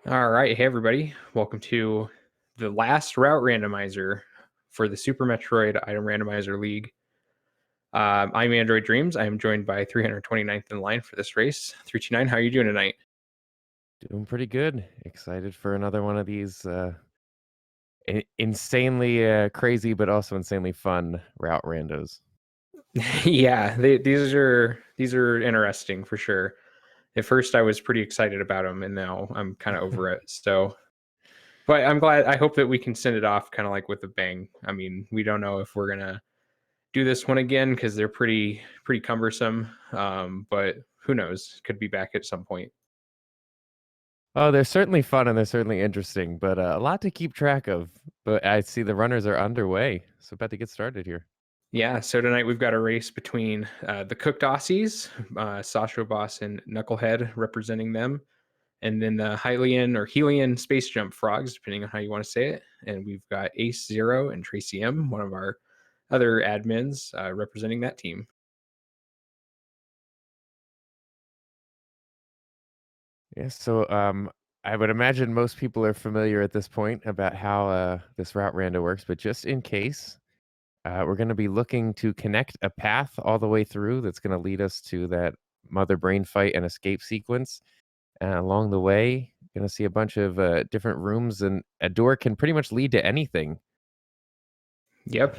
All right, hey everybody, welcome to the last route randomizer for the Super Metroid Item Randomizer League. I'm Android Dreams. I am joined by 329th in line for this race. 329, how are you doing tonight? Doing pretty good. Excited for another one of these insanely crazy, but also insanely fun route randos. Yeah, these are interesting for sure. At first, I was pretty excited about them, and now I'm kind of over it. So, but I'm glad. I hope that we can send it off kind of like with a bang. I mean, we don't know if we're gonna do this one again because they're pretty cumbersome. But who knows? Could be back at some point. Oh, they're certainly fun and they're certainly interesting, but a lot to keep track of. But I see the runners are underway, so about to get started here. Yeah, so tonight we've got a race between the cooked Aussies, Sasha Boss and Knucklehead representing them, and then the Hylian or Helian SpaceJump frogs, depending on how you want to say it. And we've got Ace Zero and Tracy M, one of our other admins, representing that team. Yes, so I would imagine most people are familiar at this point about how this route rando works, but just in case, we're going to be looking to connect a path all the way through that's going to lead us to that mother brain fight and escape sequence. Along the way, gonna see a bunch of, different rooms, and a door can pretty much lead to anything. Yep.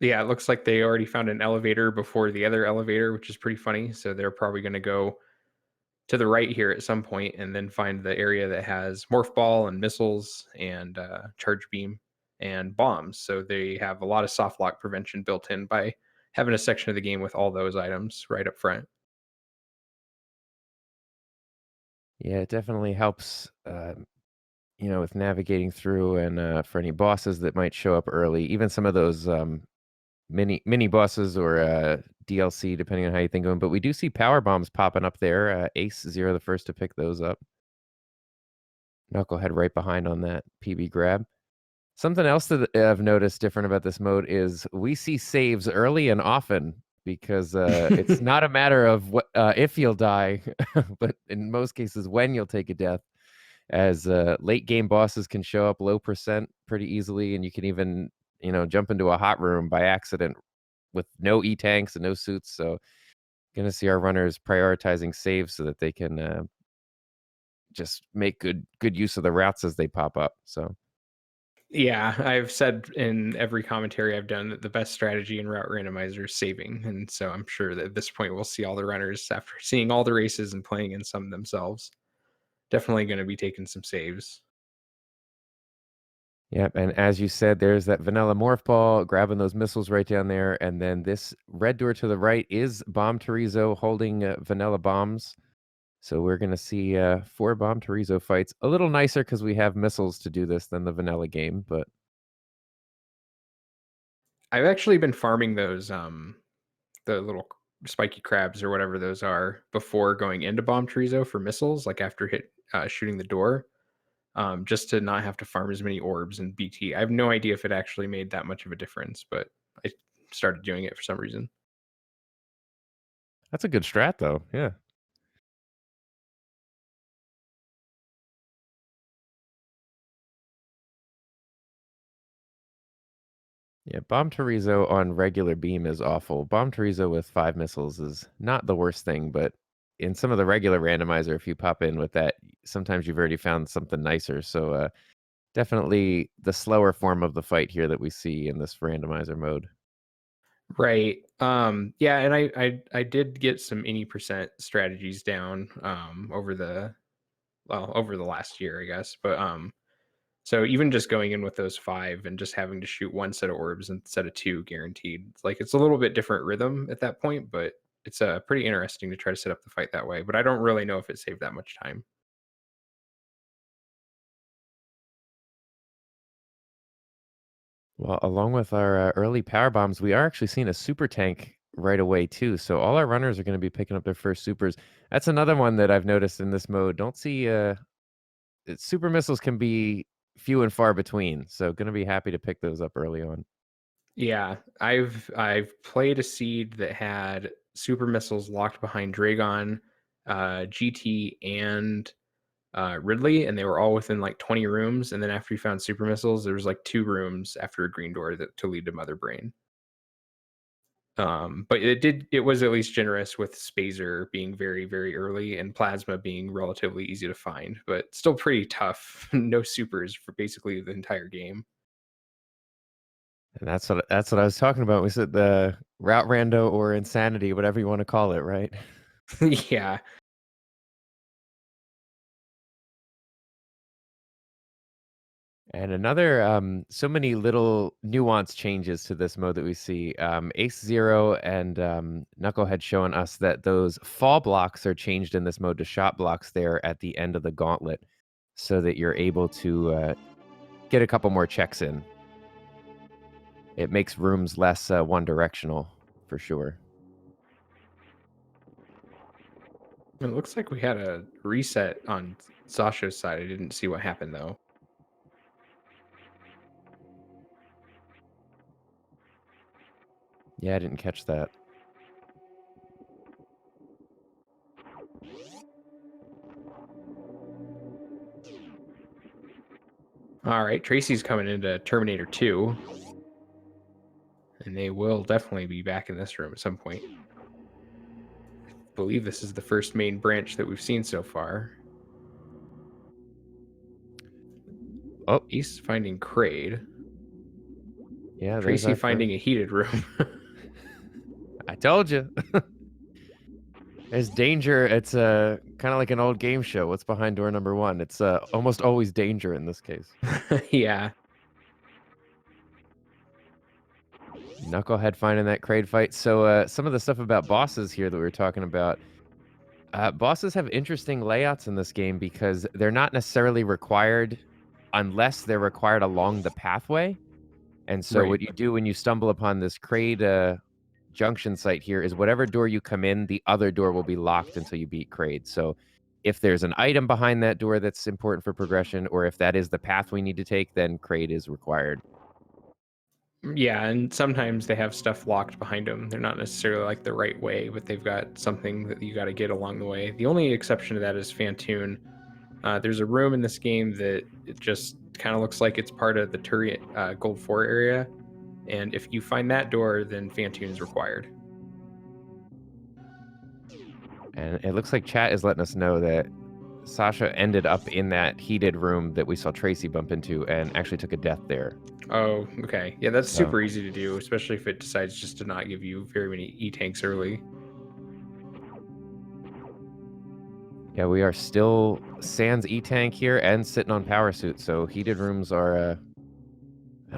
Yeah, it looks like they already found an elevator before the other elevator, which is pretty funny. So they're probably going to go to the right here at some point and then find the area that has morph ball and missiles and charge beam and bombs. So they have a lot of soft lock prevention built in by having a section of the game with all those items right up front. Yeah, it definitely helps, with navigating through and, for any bosses that might show up early, even some of those, mini bosses or, DLC, depending on how you think of them. But we do see power bombs popping up there, Ace Zero the first to pick those up. Knucklehead right behind on that PB grab. Something else that I've noticed different about this mode is we see saves early and often because it's not a matter of what if you'll die, but in most cases when you'll take a death. As late game bosses can show up low percent pretty easily, and you can even jump into a hot room by accident with no e tanks and no suits. So gonna see our runners prioritizing saves so that they can just make good use of the routes as they pop up. So. Yeah, I've said in every commentary I've done that the best strategy in route randomizer is saving. And so I'm sure that at this point we'll see all the runners after seeing all the races and playing in some themselves. Definitely going to be taking some saves. Yep, and as you said, there's that vanilla morph ball, grabbing those missiles right down there, and then this red door to the right is Bomb Torizo holding vanilla bombs. So we're gonna see 4 Bomb Torizo fights. A little nicer because we have missiles to do this than the vanilla game, but I've actually been farming those the little spiky crabs or whatever those are before going into bomb Chorizo for missiles, like after shooting the door, just to not have to farm as many orbs and BT. I have no idea if it actually made that much of a difference, but I started doing it for some reason. that's a good strat though. Yeah. Yeah, Bomb Torizo on regular beam is awful. Bomb Torizo with 5 missiles is not the worst thing, but in some of the regular randomizer, if you pop in with that, sometimes you've already found something nicer. So definitely the slower form of the fight here that we see in this randomizer mode. Right. Yeah, and I did get some any percent strategies down over the last year, I guess. But so even just going in with those 5 and just having to shoot 1 set of orbs instead of 2 guaranteed, like, it's a little bit different rhythm at that point, but it's, pretty interesting to try to set up the fight that way, but I don't really know if it saved that much time. Well, along with our early power bombs, we are actually seeing a super tank right away too. So all our runners are going to be picking up their first supers. That's another one that I've noticed in this mode. Don't see super missiles can be few and far between. So going to be happy to pick those up early on. Yeah, I've played a seed that had super missiles locked behind Dragon, GT, and Ridley, and they were all within like 20 rooms. And then after you found super missiles, there was like 2 rooms after a green door to lead to Mother Brain. But it was at least generous with Spazer being very, very early and Plasma being relatively easy to find, but still pretty tough. No supers for basically the entire game. And that's what I was talking about. We said the route rando or insanity, whatever you want to call it, right? Yeah. And another, so many little nuance changes to this mode that we see. Ace Zero and Knucklehead showing us that those fall blocks are changed in this mode to shot blocks there at the end of the gauntlet, so that you're able to get a couple more checks in. It makes rooms less one-directional, for sure. It looks like we had a reset on Sasha's side. I didn't see what happened though. Yeah, I didn't catch that. All right, Tracy's coming into Terminator 2. And they will definitely be back in this room at some point. I believe this is the first main branch that we've seen so far. Oh, Ace finding Kraid. yeah, Tracy finding a heated room. I told you. There's danger. It's kind of like an old game show. What's behind door number 1? It's almost always danger in this case. Yeah. Knucklehead finding that Kraid fight. So some of the stuff about bosses here that we were talking about. Bosses have interesting layouts in this game because they're not necessarily required unless they're required along the pathway. And so what you do when you stumble upon this Kraid junction site here is whatever door you come in, the other door will be locked until you beat Kraid. So if there's an item behind that door that's important for progression, or if that is the path we need to take, then Kraid is required. Yeah, and sometimes they have stuff locked behind them. They're not necessarily like the right way, but they've got something that you got to get along the way. The only exception to that is Fantoon. There's a room in this game that it just kind of looks like it's part of the Turian Gold 4 area. And if you find that door, then Fantoon is required. And it looks like chat is letting us know that Sasha ended up in that heated room that we saw Tracy bump into and actually took a death there. Oh, okay. Yeah, that's super easy to do, especially if it decides just to not give you very many E-tanks early. Yeah, we are still sans E-tank here and sitting on power suit, so heated rooms are...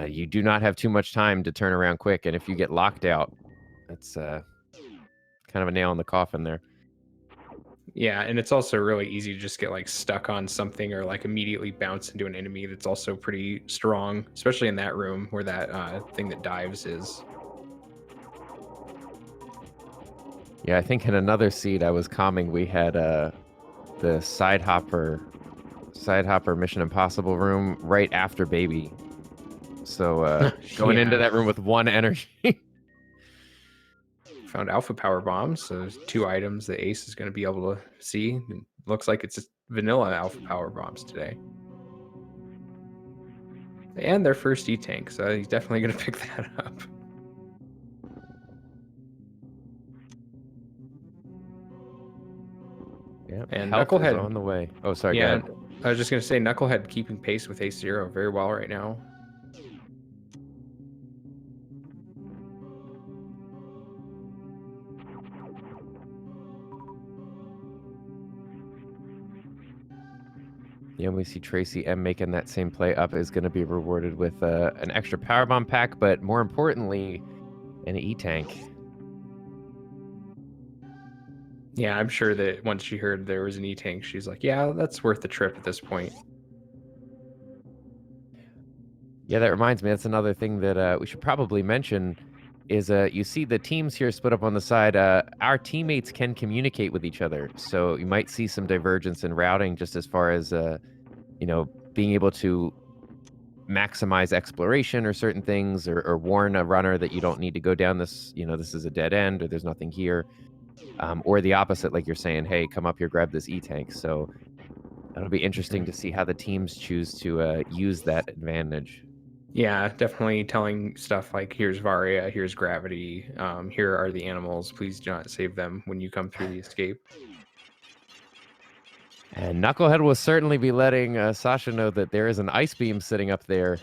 you do not have too much time to turn around quick, and if you get locked out, that's kind of a nail in the coffin there. Yeah, and it's also really easy to just get like stuck on something or like immediately bounce into an enemy that's also pretty strong, especially in that room where that thing that dives is. Yeah, I think in another seed I was calming, we had the side hopper Mission Impossible room right after Baby. So going into that room with 1 energy. Found alpha power bombs, so there's 2 items that Ace is going to be able to see. It looks like it's just vanilla alpha power bombs today. And their first E-tank, so he's definitely going to pick that up. Yeah, and Knucklehead on the way. Oh, sorry, yeah, go ahead. I was just going to say Knucklehead keeping pace with Ace Zero very well right now. Yeah, we see Tracy M making that same play up is going to be rewarded with an extra powerbomb pack, but more importantly, an E-tank. Yeah, I'm sure that once she heard there was an E-tank, she's like, yeah, that's worth the trip at this point. Yeah, that reminds me. That's another thing that we should probably mention is you see the teams here split up on the side. Our teammates can communicate with each other. So you might see some divergence in routing just as far as, being able to maximize exploration or certain things or warn a runner that you don't need to go down this, this is a dead end or there's nothing here. Or the opposite, like you're saying, hey, come up here, grab this E-tank. So That'll be interesting to see how the teams choose to use that advantage. Yeah, definitely telling stuff like, here's Varia, here's gravity, here are the animals, please do not save them when you come through the escape. And Knucklehead will certainly be letting Sasha know that there is an ice beam sitting up there.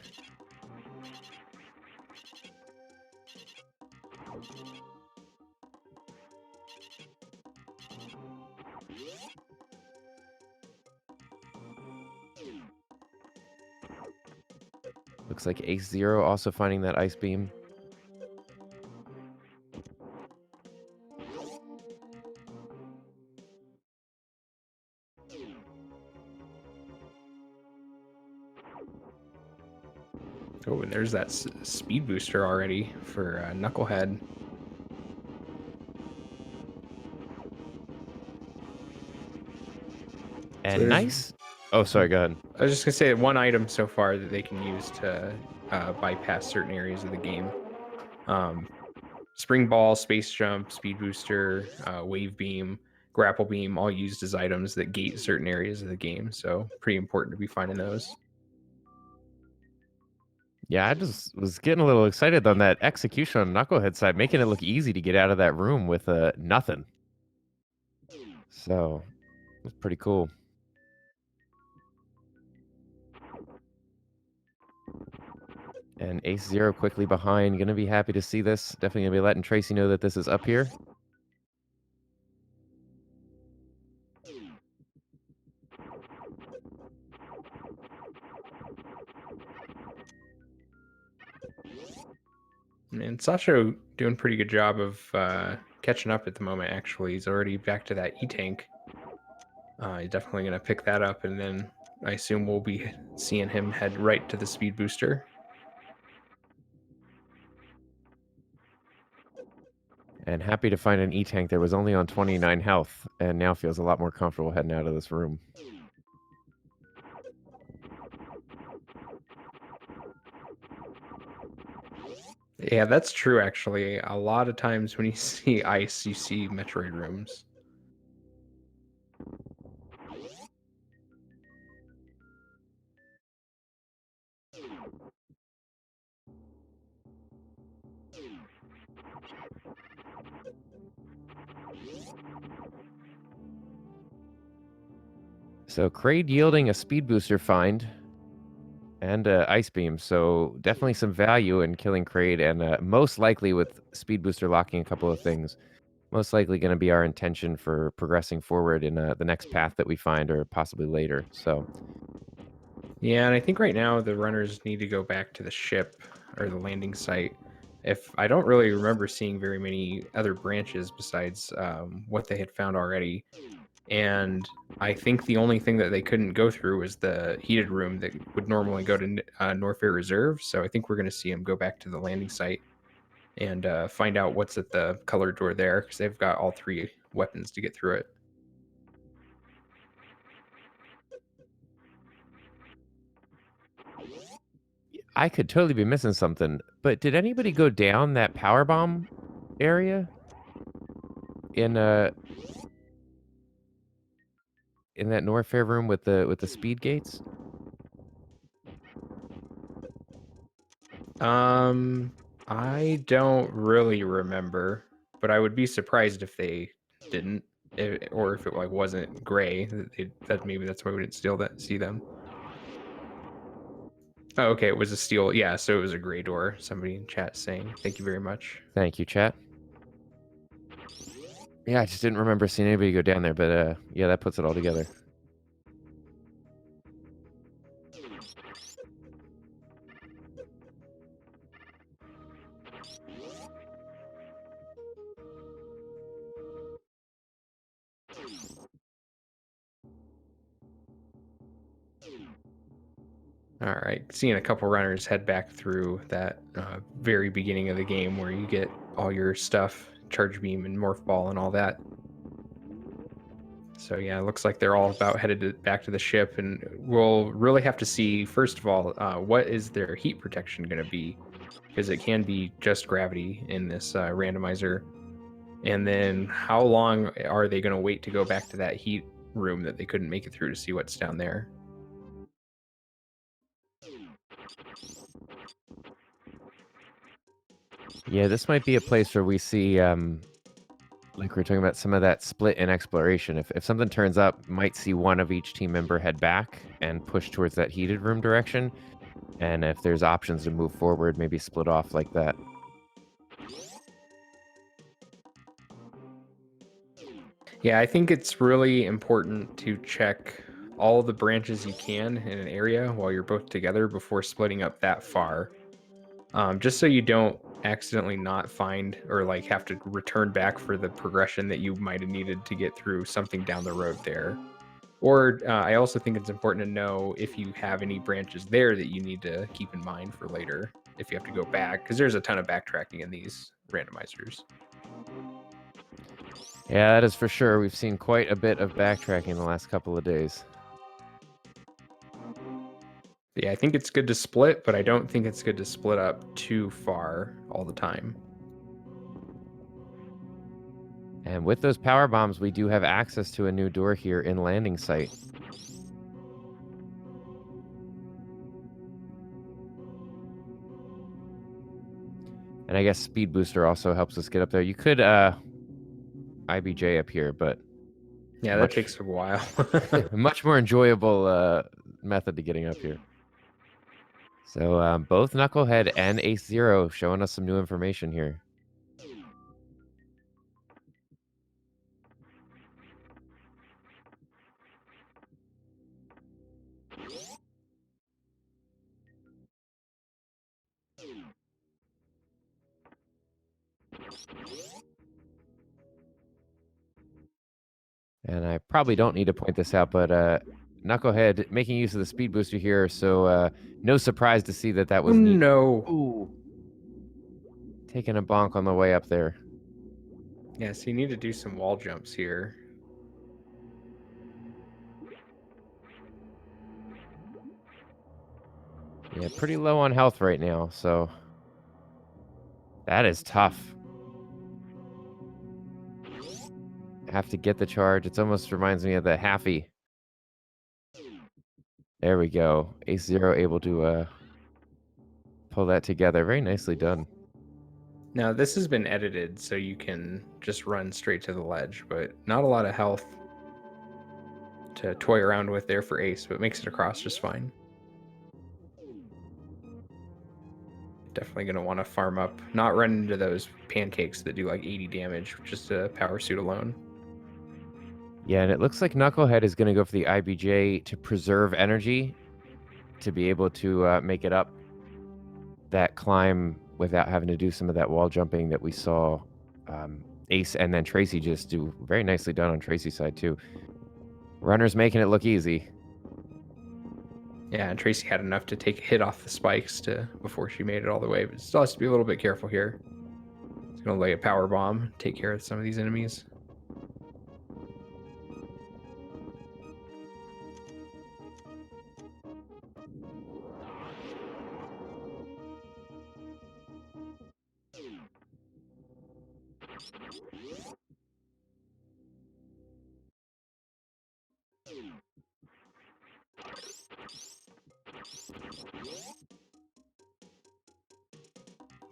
Looks like Ace Zero also finding that ice beam. Oh, and there's that speed booster already for Knucklehead. And nice. Oh, sorry, go ahead. I was just gonna say one item so far that they can use to bypass certain areas of the game. Spring Ball, Space Jump, Speed Booster, Wave Beam, Grapple Beam, all used as items that gate certain areas of the game. So pretty important to be finding those. Yeah, I just was getting a little excited on that execution on Knucklehead side, making it look easy to get out of that room with nothing. So, it was pretty cool. And Ace Zero quickly behind. Gonna be happy to see this. Definitely gonna be letting Tracy know that this is up here. And Sasha doing a pretty good job of catching up at the moment, actually. He's already back to that E-Tank. He's definitely going to pick that up, and then I assume we'll be seeing him head right to the speed booster. And happy to find an E-Tank that was only on 29 health, and now feels a lot more comfortable heading out of this room. Yeah, that's true, actually. A lot of times when you see ice, you see Metroid rooms. So Kraid yielding a speed booster find and ice beam, so definitely some value in killing Kraid, and most likely with speed booster locking a couple of things. Most likely going to be our intention for progressing forward in the next path that we find, or possibly later. So, yeah, and I think right now the runners need to go back to the ship or the landing site. If I don't really remember seeing very many other branches besides what they had found already. And I think the only thing that they couldn't go through was the heated room that would normally go to Norfair Reserve. So I think we're going to see them go back to the landing site and find out what's at the color door there, because they've got all three weapons to get through it. I could totally be missing something, but did anybody go down that power bomb area in that Norfair room with the speed gates? I don't really remember, but I would be surprised if they didn't, or if it like wasn't gray. That maybe that's why we didn't see them. Oh, okay, it was a steel. Yeah, so it was a gray door. Somebody in chat saying, "Thank you very much." Thank you, chat. Yeah, I just didn't remember seeing anybody go down there, but yeah, that puts it all together. All right, seeing a couple runners head back through that very beginning of the game where you get all your stuff, charge beam and morph ball and all that. So yeah, it looks like they're all about headed back to the ship, and we'll really have to see, first of all, what is their heat protection going to be, because it can be just gravity in this randomizer. And then how long are they going to wait to go back to that heat room that they couldn't make it through to see what's down there. Yeah, this might be a place where we see, like we're talking about, some of that split in exploration. If something turns up, might see one of each team member head back and push towards that heated room direction. And if there's options to move forward, maybe split off like that. Yeah, I think it's really important to check all the branches you can in an area while you're both together before splitting up that far. Just so you don't accidentally not find or like have to return back for the progression that you might have needed to get through something down the road there. Or I also think it's important to know if you have any branches there that you need to keep in mind for later if you have to go back, because there's a ton of backtracking in these randomizers. Yeah, that is for sure. We've seen quite a bit of backtracking in the last couple of days. Yeah, I think it's good to split, but I don't think it's good to split up too far all the time. And with those power bombs, we do have access to a new door here in landing site. And I guess Speed Booster also helps us get up there. You could IBJ up here, but Yeah, that takes a while. much more enjoyable method to getting up here. So both Knucklehead and Ace Zero showing us some new information here. And I probably don't need to point this out, but Knucklehead making use of the speed booster here, so no surprise to see that was neat. No. Ooh. Taking a bonk on the way up there. Yeah, so you need to do some wall jumps here. Yeah, pretty low on health right now, so that is tough. Have to get the charge. It almost reminds me of the Haffy. There we go. Ace Zero able to pull that together. Very nicely done. Now, this has been edited so you can just run straight to the ledge, but not a lot of health to toy around with there for Ace, but makes it across just fine. Definitely going to want to farm up, not run into those pancakes that do like 80 damage, just a power suit alone. Yeah, and it looks like Knucklehead is going to go for the IBJ to preserve energy to be able to make it up that climb without having to do some of that wall jumping that we saw Ace and then Tracy just do. Very nicely done on Tracy's side, too. Runner's making it look easy. Yeah, and Tracy had enough to take a hit off the spikes before she made it all the way, but still has to be a little bit careful here. It's going to lay a power bomb, take care of some of these enemies.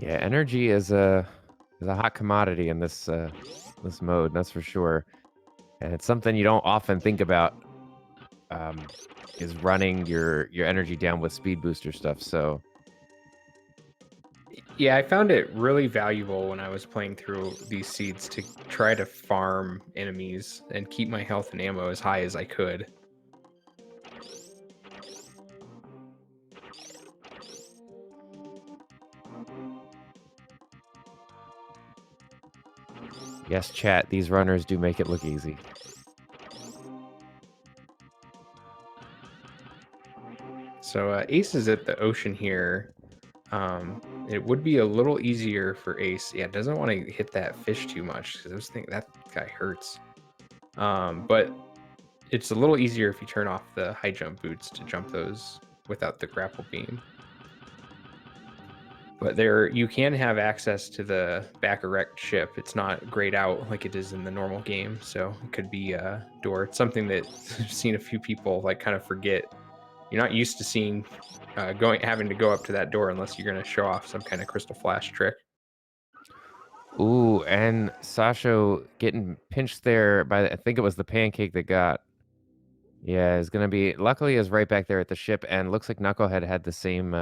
Yeah, energy is a hot commodity in this this mode, that's for sure. And it's something you don't often think about, is running your energy down with speed booster stuff. So yeah, I found it really valuable when I was playing through these seeds to try to farm enemies and keep my health and ammo as high as I could. yes, chat, these runners do make it look easy. So Ace is at the ocean here. It would be a little easier for Ace. Yeah, doesn't want to hit that fish too much because I was thinking that guy hurts. But it's a little easier if you turn off the high jump boots to jump those without the grapple beam. But you can have access to the back erect ship. It's not grayed out like it is in the normal game, so it could be a door. It's something that I've seen a few people like kind of forget. You're not used to seeing having to go up to that door unless you're going to show off some kind of crystal flash trick. Ooh, and Sasho getting pinched there by I think it was the pancake that got. Yeah, it's gonna be. Luckily, is right back there at the ship, and looks like Knucklehead had the same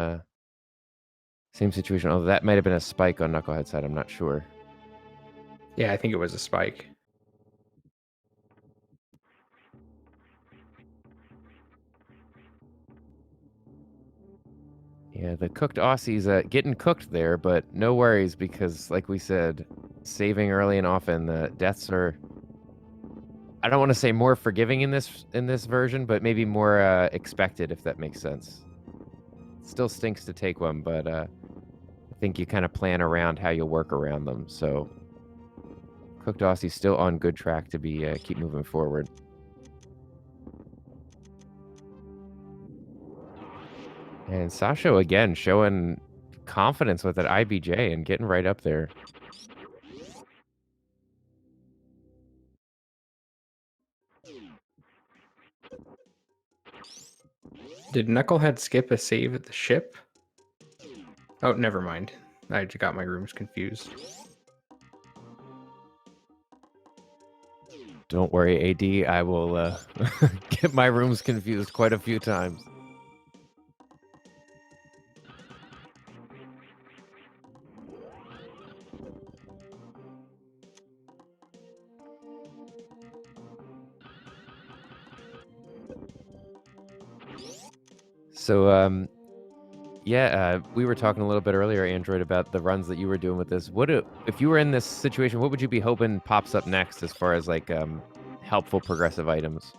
situation. Although that might have been a spike on Knucklehead's side. I'm not sure. Yeah, I think it was a spike. Yeah, the cooked Aussies getting cooked there, but no worries because, like we said, saving early and often. The deaths are. I don't want to say more forgiving in this version, but maybe more expected, if that makes sense. Still stinks to take one, but I think you kind of plan around how you'll work around them. So, cooked Aussie's still on good track to be keep moving forward. And Sasho again showing confidence with that IBJ and getting right up there. Did Knucklehead skip a save at the ship? Oh, never mind. I just got my rooms confused. Don't worry, AD. I will get my rooms confused quite a few times. So, yeah, we were talking a little bit earlier, Android, about the runs that you were doing with this. If you were in this situation, what would you be hoping pops up next as far as like helpful progressive items?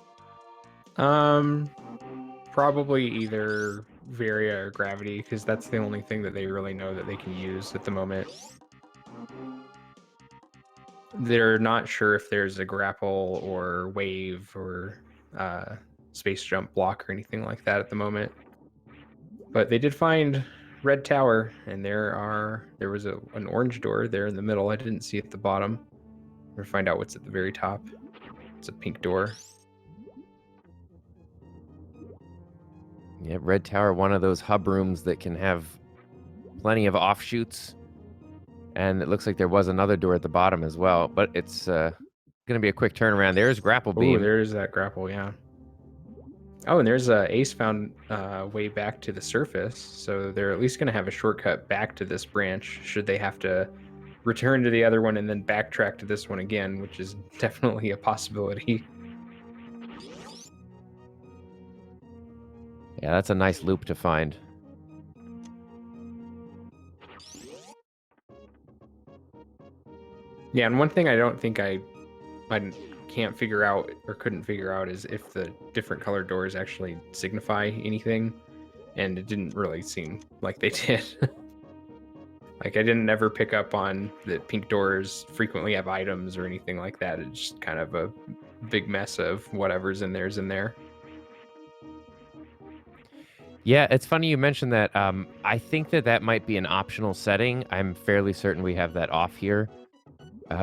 Probably either Varia or Gravity, because that's the only thing that they really know that they can use at the moment. They're not sure if there's a grapple or wave or space jump block or anything like that at the moment. But they did find Red Tower, and there was an orange door there in the middle. I didn't see at the bottom. We'll find out what's at the very top. It's a pink door. Yeah, Red Tower, one of those hub rooms that can have plenty of offshoots. And it looks like there was another door at the bottom as well, but it's going to be a quick turnaround. There's Grapple Beam. Oh, there's that grapple, yeah. Oh, and there's Ace found way back to the surface, so they're at least going to have a shortcut back to this branch should they have to return to the other one and then backtrack to this one again, which is definitely a possibility. Yeah, that's a nice loop to find. Yeah, and one thing I don't think I can't figure out or couldn't figure out is if the different colored doors actually signify anything, and it didn't really seem like they did. Like, I didn't ever pick up on that pink doors frequently have items or anything like that. It's just kind of a big mess of whatever's in there's in there. Yeah, it's funny you mentioned that. I think that might be an optional setting. I'm fairly certain we have that off here.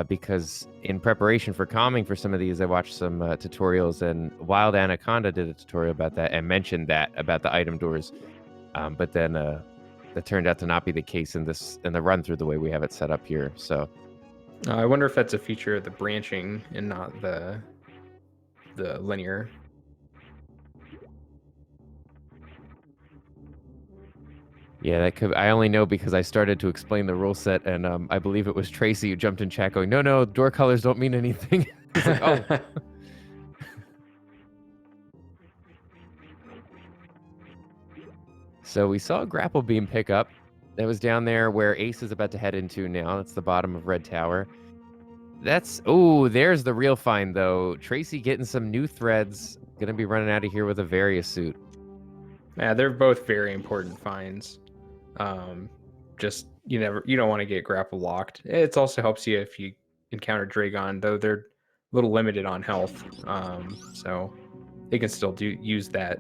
Because in preparation for calming for some of these, I watched some tutorials, and Wild Anaconda did a tutorial about that and mentioned that about the item doors. But then that turned out to not be the case in the run through the way we have it set up here. So I wonder if that's a feature of the branching and not the linear. yeah, that could. I only know because I started to explain the rule set, and I believe it was Tracy who jumped in chat going, "No, door colors don't mean anything." It's like, oh. So we saw a grapple beam pick up. That was down there where Ace is about to head into now. That's the bottom of Red Tower. There's the real find, though. Tracy getting some new threads. Gonna be running out of here with a Various suit. Yeah, they're both very important finds. Just you don't want to get grapple locked. It also helps you if you encounter Dragon, though they're a little limited on health. So they can still use that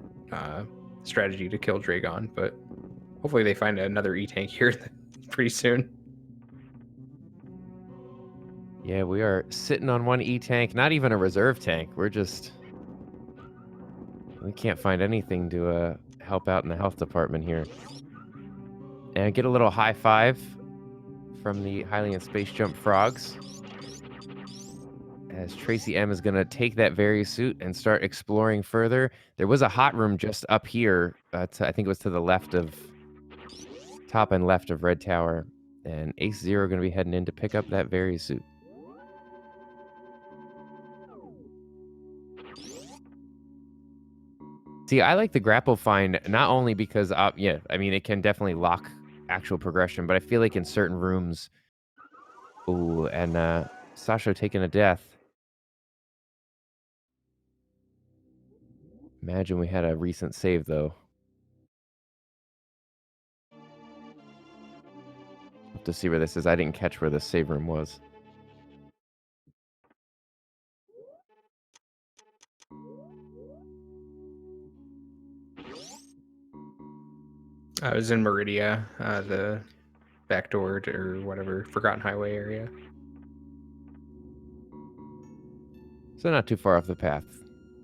strategy to kill Dragon, but hopefully they find another E-tank here pretty soon. Yeah, we are sitting on one E-tank, not even a reserve tank. We can't find anything to help out in the health department here. And get a little high five from the Hylian SpaceJump frogs, as Tracy M is going to take that suit and start exploring further. There was a hot room just up here. I think it was to the top and left of Red Tower. And Ace Zero going to be heading in to pick up that suit. See, I like the grapple find not only because, yeah, I mean, it can definitely lock actual progression, but I feel like in certain rooms. Ooh, and Sasha taking a death. Imagine we had a recent save, though. Have to see where this is. I didn't catch where the save room was. I was in Meridia, the backdoor or whatever, Forgotten Highway area. So not too far off the path.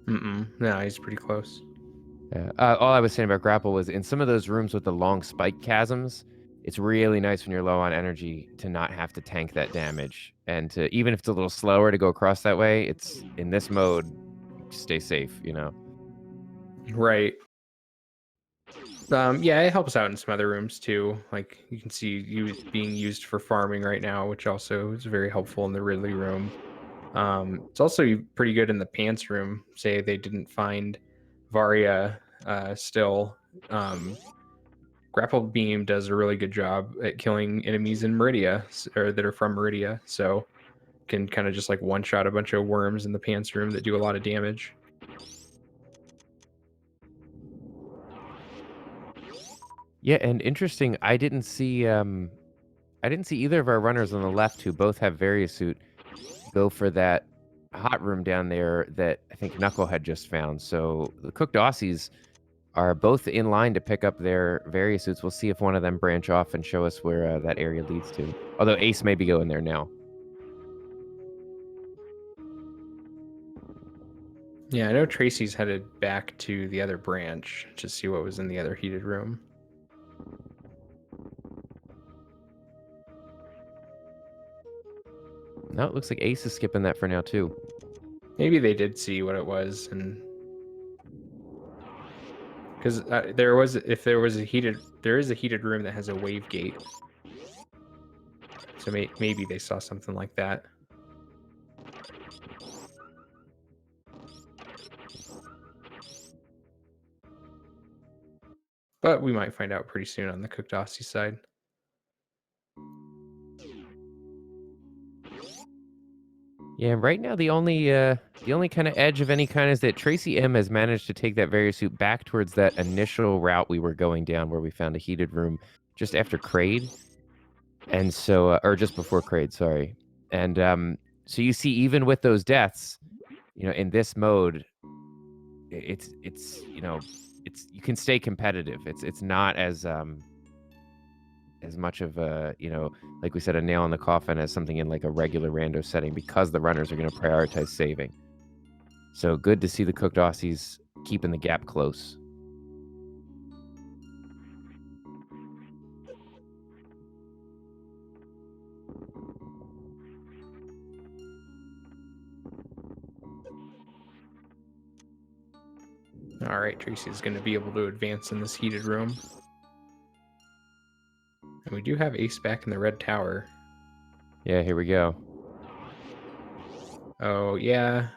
No, he's pretty close. All I was saying about grapple was in some of those rooms with the long spike chasms, it's really nice when you're low on energy to not have to tank that damage. And to, even if it's a little slower to go across that way, it's in this mode, stay safe, you know? Right. Yeah, it helps out in some other rooms too. Like you can see being used for farming right now, which also is very helpful in the Ridley room. It's also pretty good in the pants room. Say they didn't find Varia still. Grapple Beam does a really good job at killing enemies in Meridia, or that are from Meridia. So can kind of just like one-shot a bunch of worms in the pants room that do a lot of damage. Yeah, and interesting, I didn't see either of our runners on the left who both have suit go for that hot room down there that I think Knucklehead just found. So the cooked Aussies are both in line to pick up their suits. We'll see if one of them branch off and show us where that area leads to. Although Ace may be going there now. Yeah, I know Tracy's headed back to the other branch to see what was in the other heated room. No, it looks like Ace is skipping that for now too. Maybe they did see what it was, and because there is a heated room that has a wave gate, so maybe they saw something like that. But we might find out pretty soon on the cooked Aussie side. Yeah, right now the only kind of edge of any kind is that Tracy M has managed to take that suit back towards that initial route we were going down, where we found a heated room just after Kraid, and so or just before Kraid, sorry. And so you see, even with those deaths, you know, in this mode, it's you can stay competitive. It's not as much of a, like we said, a nail in the coffin as something in like a regular rando setting, because the runners are going to prioritize saving. So good to see the cooked Aussies keeping the gap close. All right, Tracy's going to be able to advance in this heated room. And we do have Ace back in the red tower. Yeah, here we go. Oh, yeah.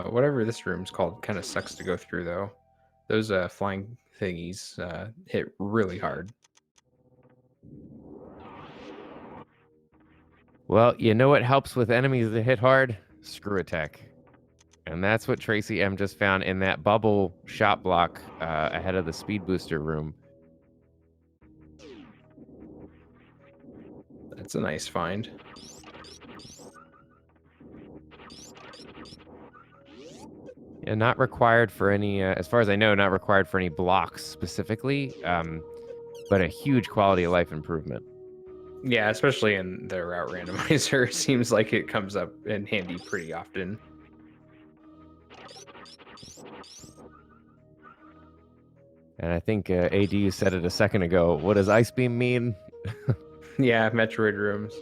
Whatever this room's called kind of sucks to go through, though. Those flying thingies hit really hard. Well, you know what helps with enemies that hit hard? Screw attack. And that's what Tracy M just found in that bubble shot block ahead of the speed booster room. That's a nice find. Yeah, not required for any, as far as I know, not required for any blocks specifically, but a huge quality of life improvement. Yeah, especially in the route randomizer, seems like it comes up in handy pretty often. And I think AD, you said it a second ago. What does Ice Beam mean? Yeah, Metroid rooms.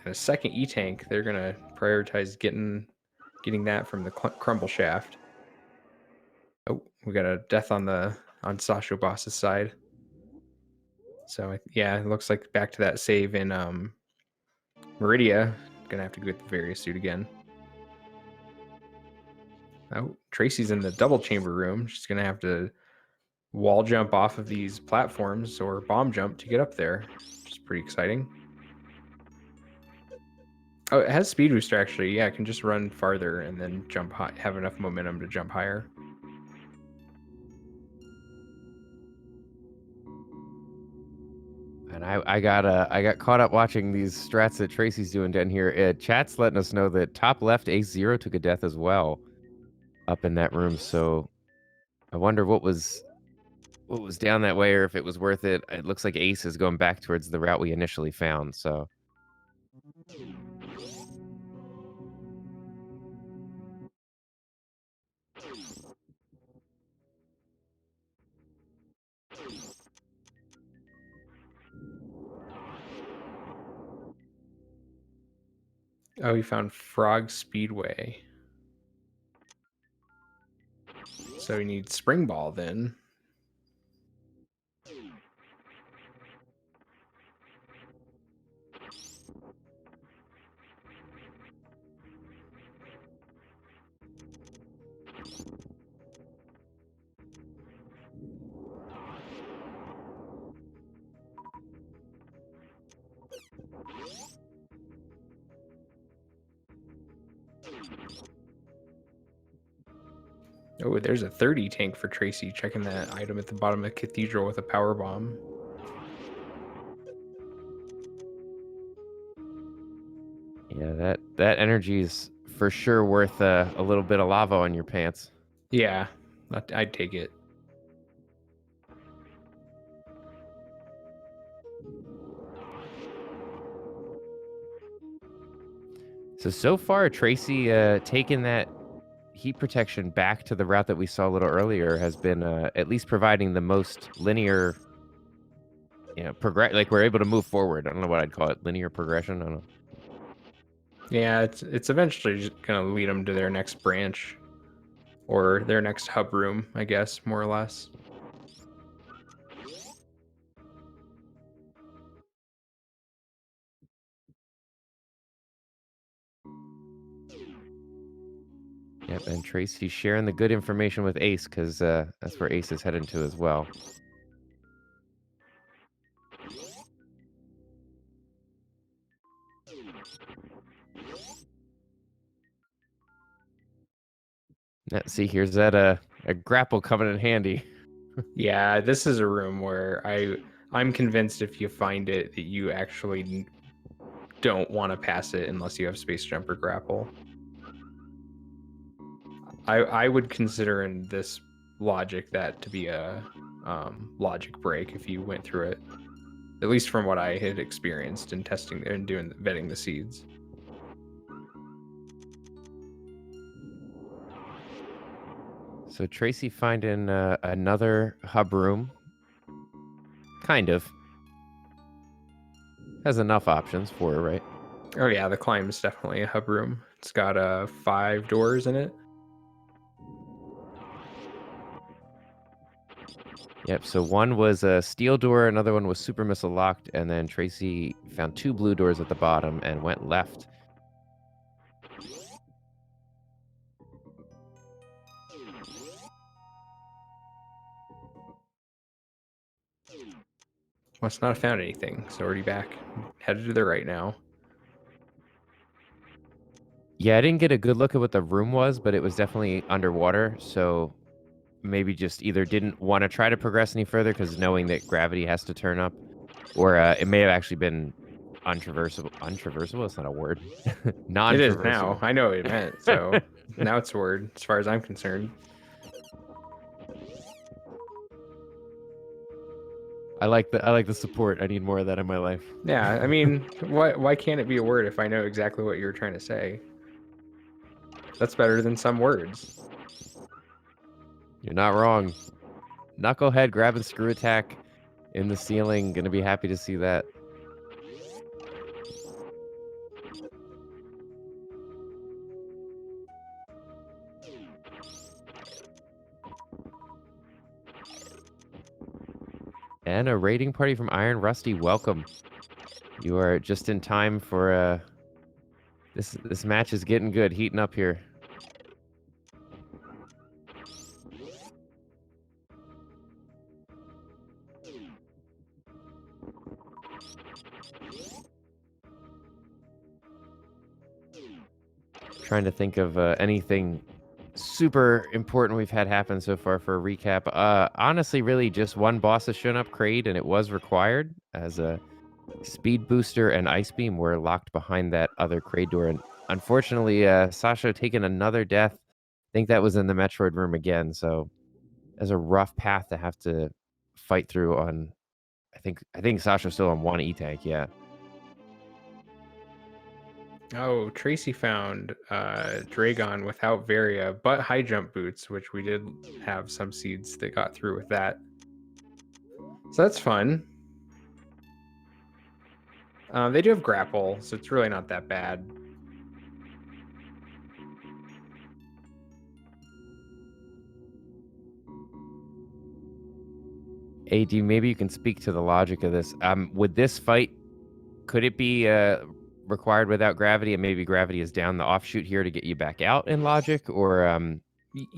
And a second E-tank, they're gonna prioritize getting that from the crumble shaft. Oh, we got a death on Sasha Boss's side. So yeah, it looks like back to that save in Meridia. Gonna have to go get the various suit again. Oh, Tracy's in the double chamber room. She's gonna have to wall jump off of these platforms or bomb jump to get up there, which is pretty exciting. Oh, it has speed booster actually. Yeah, it can just run farther and then jump high, have enough momentum to jump higher. And I got caught up watching these strats that Tracy's doing down here. Chat's letting us know that top left Ace Zero took a death as well up in that room. So I wonder what was down that way, or if it was worth it. It looks like Ace is going back towards the route we initially found. So Oh, you found Frog Speedway. So you need Spring Ball then. Oh, there's a 30 tank for Tracy, checking that item at the bottom of the cathedral with a power bomb. yeah, that energy is for sure worth a little bit of lava on your pants. Yeah, I'd take it. So far, Tracy taking that heat protection back to the route that we saw a little earlier has been at least providing the most linear, like we're able to move forward. I don't know what I'd call it, linear progression. I don't know. Yeah, it's eventually just gonna lead them to their next branch or their next hub room, I guess, more or less. Yep, and Tracy's sharing the good information with Ace because that's where Ace is heading to as well. See, here's that a grapple coming in handy. Yeah, this is a room where I'm convinced if you find it that you actually don't want to pass it unless you have SpaceJump or grapple. I would consider in this logic that to be a logic break if you went through it, at least from what I had experienced in testing and doing vetting the seeds. So Tracy finding another hub room. Kind of. Has enough options for her, right? Oh yeah, the climb is definitely a hub room. It's got 5 doors in it. Yep, so one was a steel door, another one was super missile locked, and then Tracy found 2 blue doors at the bottom and went left. Must not have found anything. It's already back. Headed to the right now. Yeah, I didn't get a good look at what the room was, but it was definitely underwater, so maybe just either didn't want to try to progress any further because knowing that gravity has to turn up, or it may have actually been untraversable. Untraversable? That's not a word. It is now. Non-traversable. I know what it meant, so now it's a word as far as I'm concerned. I like the support. I need more of that in my life. Yeah, I mean, why can't it be a word if I know exactly what you're trying to say? That's better than some words. You're not wrong. Knucklehead grab and screw attack in the ceiling. Gonna be happy to see that. And a raiding party from Iron Rusty. Welcome. You are just in time for this match is getting good, heating up here. Trying to think of anything super important we've had happen so far for a recap. Honestly, really just one boss has shown up, Kraid, and it was required as a speed booster and ice beam were locked behind that other Kraid door. And unfortunately, Sasha taken another death. I think that was in the Metroid room again. So there's a rough path to have to fight through on. I think Sasha's still on one E-Tank, yeah. Oh, Tracy found Dragon without Varia, but high jump boots, which we did have some seeds that got through with that. So that's fun. They do have grapple, so it's really not that bad. AD, maybe you can speak to the logic of this. Would this fight, could it be required without gravity, and maybe gravity is down the offshoot here to get you back out in logic, or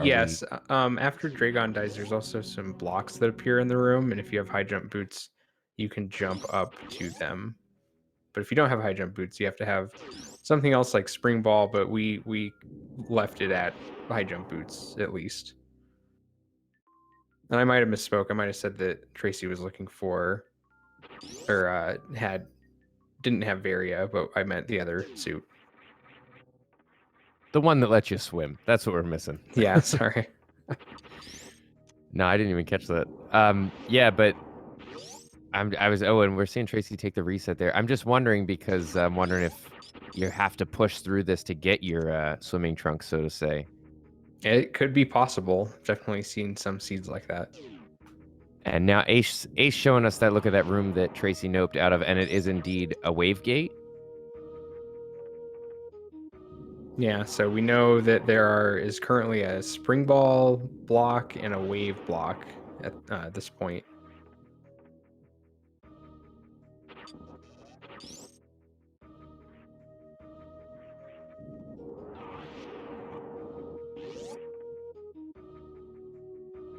yes, after Dragon dies, there's also some blocks that appear in the room, and if you have high jump boots, you can jump up to them. But if you don't have high jump boots, you have to have something else like spring ball, but we left it at high jump boots at least. And I might have misspoke. I might have said that Tracy was looking for, or didn't have Varia, but I meant the other suit. the one that lets you swim? That's what we're missing. Yeah, sorry. No, I didn't even catch that. Yeah, but I was. Oh, and we're seeing Tracy take the reset there. I'm just wondering because I'm wondering if you have to push through this to get your swimming trunks, so to say. It could be possible. Definitely seen some seeds like that. And now Ace showing us that look at that room that Tracy noped out of, and it is indeed a wave gate. Yeah, so we know that is currently a spring ball block and a wave block at this point.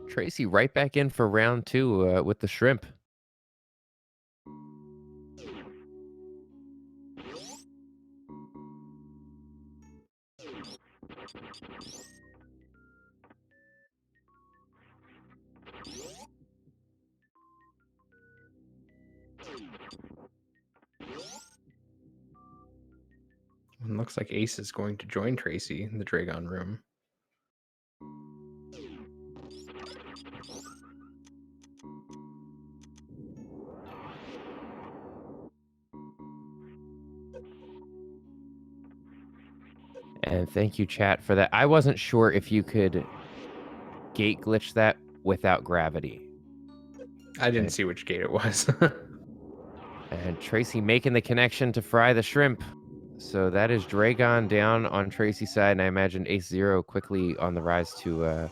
Tracy right back in for round 2 with the shrimp. It looks like Ace is going to join Tracy in the Dragon room. And thank you, chat, for that. I wasn't sure if you could gate glitch that without gravity. I didn't see which gate it was. And Tracy making the connection to fry the shrimp. So that is Dragon down on Tracy's side, and I imagine Ace Zero quickly on the rise to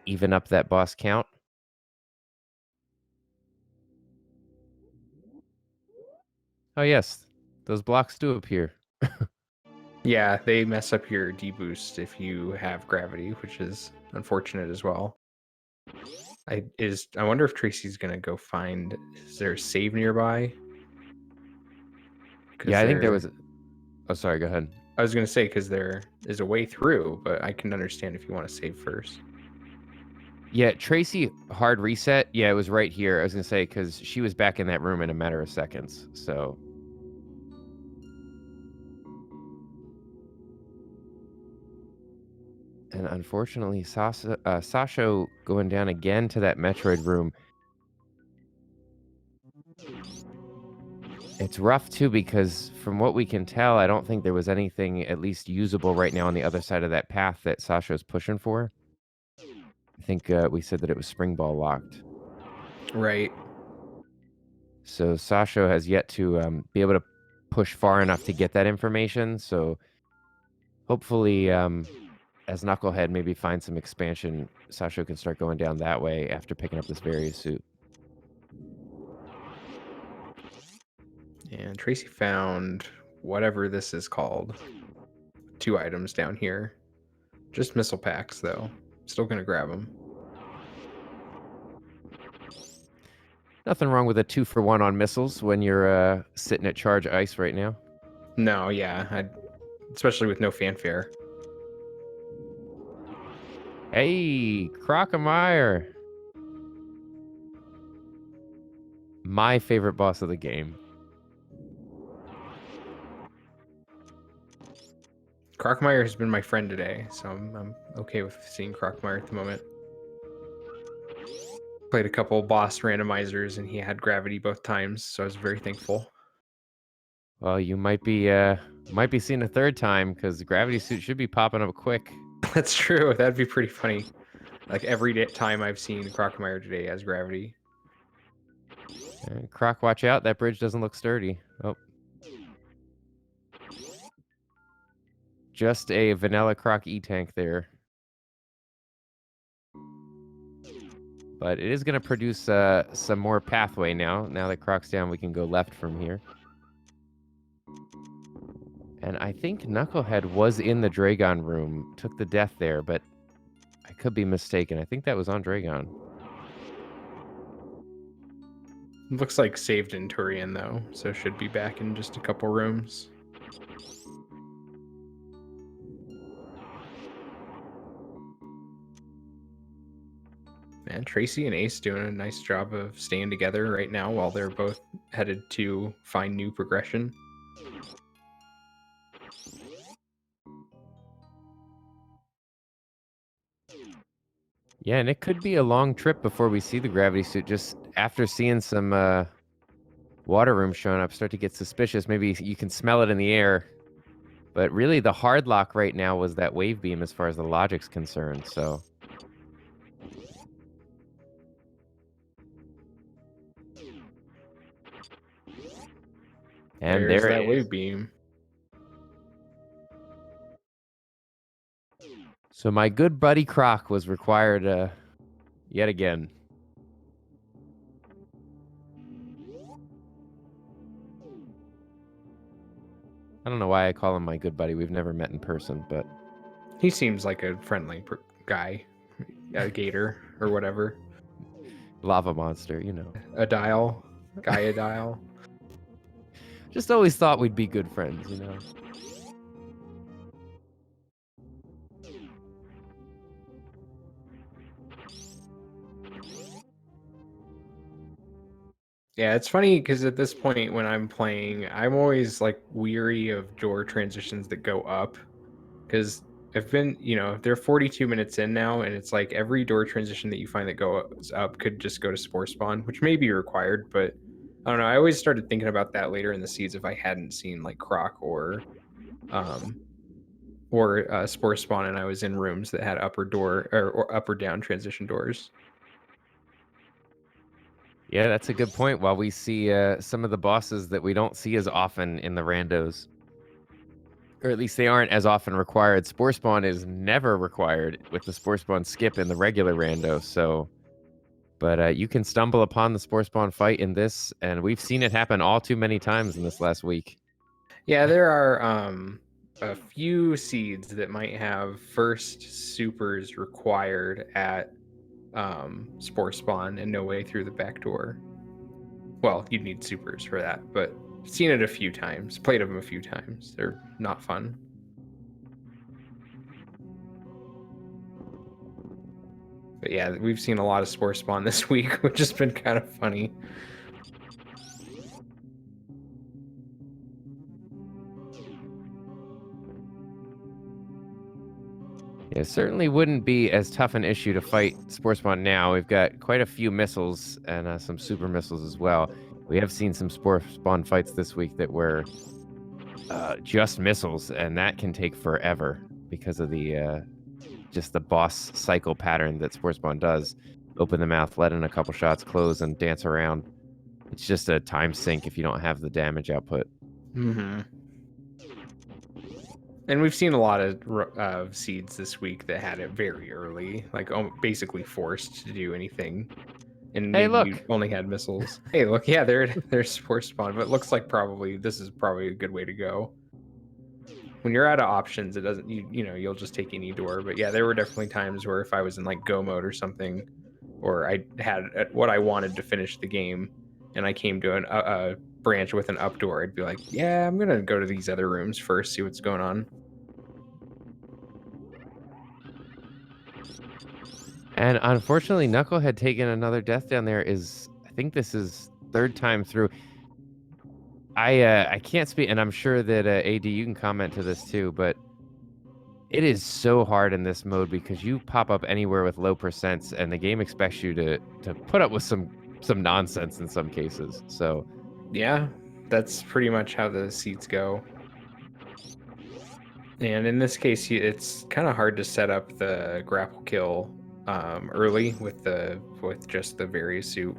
even up that boss count. Oh yes, those blocks do appear. Yeah, they mess up your deboost if you have gravity, which is unfortunate as well. I wonder if Tracy's gonna go find. Is there a save nearby? Yeah, I think there was. Oh, sorry. Go ahead. I was gonna say because there is a way through, but I can understand if you want to save first. Yeah, Tracy hard reset. Yeah, it was right here. I was gonna say because she was back in that room in a matter of seconds. So And unfortunately, Sasho going down again to that Metroid room. It's rough too because from what we can tell, I don't think there was anything at least usable right now on the other side of that path that Sasha's pushing for. I think we said that it was spring ball locked. Right. So Sasha has yet to be able to push far enough to get that information. So hopefully, as Knucklehead maybe finds some expansion, Sasha can start going down that way after picking up this various suit. And Tracy found whatever this is called. 2 items down here. Just missile packs, though. Still gonna grab them. Nothing wrong with a 2-for-1 on missiles when you're sitting at charge ice right now. No, yeah, especially with no fanfare. Hey, Crocomire. My favorite boss of the game. Crocomire has been my friend today, so I'm okay with seeing Crocomire at the moment. Played a couple boss randomizers, and he had gravity both times, so I was very thankful. Well, you might be seeing a third time because the gravity suit should be popping up quick. That's true. That'd be pretty funny. Like every time I've seen Crocomire today has gravity. Croc, watch out. That bridge doesn't look sturdy. Oh. Just a vanilla Croc E-Tank there. But it is going to produce some more pathway now. Now that Croc's down, we can go left from here. And I think Knucklehead was in the Dragon room, took the death there, but I could be mistaken. I think that was on Dragon. Looks like saved in Turian, though, so should be back in just a couple rooms. Man, Tracy and Ace doing a nice job of staying together right now while they're both headed to find new progression. Yeah, and it could be a long trip before we see the gravity suit. Just after seeing some water rooms showing up, start to get suspicious. Maybe you can smell it in the air. But really, the hard lock right now was that wave beam as far as the logic's concerned, so... And There's there that it wave is. beam. So my good buddy Croc was required yet again. I don't know why I call him my good buddy. We've never met in person, but... He seems like a friendly guy. A gator or whatever. Lava monster, you know. A dial. Gaia dial. Just always thought we'd be good friends, you know. Yeah, it's funny because at this point when I'm playing, I'm always like weary of door transitions that go up. Because I've been, they're 42 minutes in now, and it's like every door transition that you find that goes up could just go to spore spawn, which may be required, but I don't know. I always started thinking about that later in the seeds if I hadn't seen like Croc or spore spawn, and I was in rooms that had upper door or up or down transition doors. Yeah, that's a good point. While we see some of the bosses that we don't see as often in the randos, or at least they aren't as often required. Spore spawn is never required with the spore spawn skip in the regular rando. So, but you can stumble upon the spore spawn fight in this, and we've seen it happen all too many times in this last week. Yeah, there are a few seeds that might have first supers required at spore spawn and no way through the back door. Well, you'd need supers for that, but seen it a few times, played them a few times. They're not fun. But yeah, we've seen a lot of spore spawn this week, which has been kind of funny. It certainly wouldn't be as tough an issue to fight Spore Spawn now. We've got quite a few missiles and some super missiles as well. We have seen some Spore Spawn fights this week that were just missiles, and that can take forever because of the just the boss cycle pattern that Spore Spawn does. Open the mouth, let in a couple shots, close, and dance around. It's just a time sink if you don't have the damage output. Mm-hmm. And we've seen a lot of seeds this week that had it very early, like basically forced to do anything. And Hey, maybe look! you only had missiles. Hey, look, yeah, there's Spore Spawn, but it looks like this is probably a good way to go. When you're out of options, it doesn't, you'll just take any door. But yeah, there were definitely times where if I was in like go mode or something, or I had what I wanted to finish the game, and I came to a branch with an up door, I'd be like, yeah, I'm gonna go to these other rooms first, see what's going on. And unfortunately, Knuckle had taken another death down there. I think this is third time through. I can't speak, and I'm sure that AD, you can comment to this too, but it is so hard in this mode because you pop up anywhere with low percents, and the game expects you to put up with some nonsense in some cases. So yeah, that's pretty much how the seeds go. And in this case, it's kind of hard to set up the grapple kill early with just the various suit.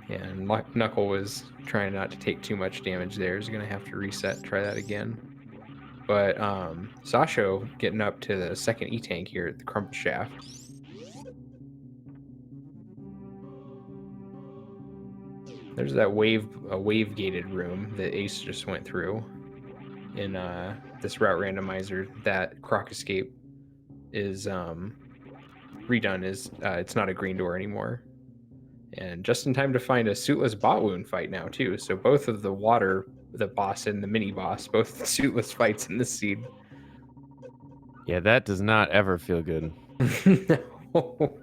And Knuckle was trying not to take too much damage there. He's gonna have to reset, try that again. But Sasho getting up to the second E-tank here at the Crumple Shaft. There's that wave gated room that Ace just went through in this route randomizer. That Croc Escape is redone. It's not a green door anymore. And just in time to find a suitless bot wound fight now too. So both of the boss and the mini boss, both suitless fights in this seed. yeah, that does not ever feel good. No.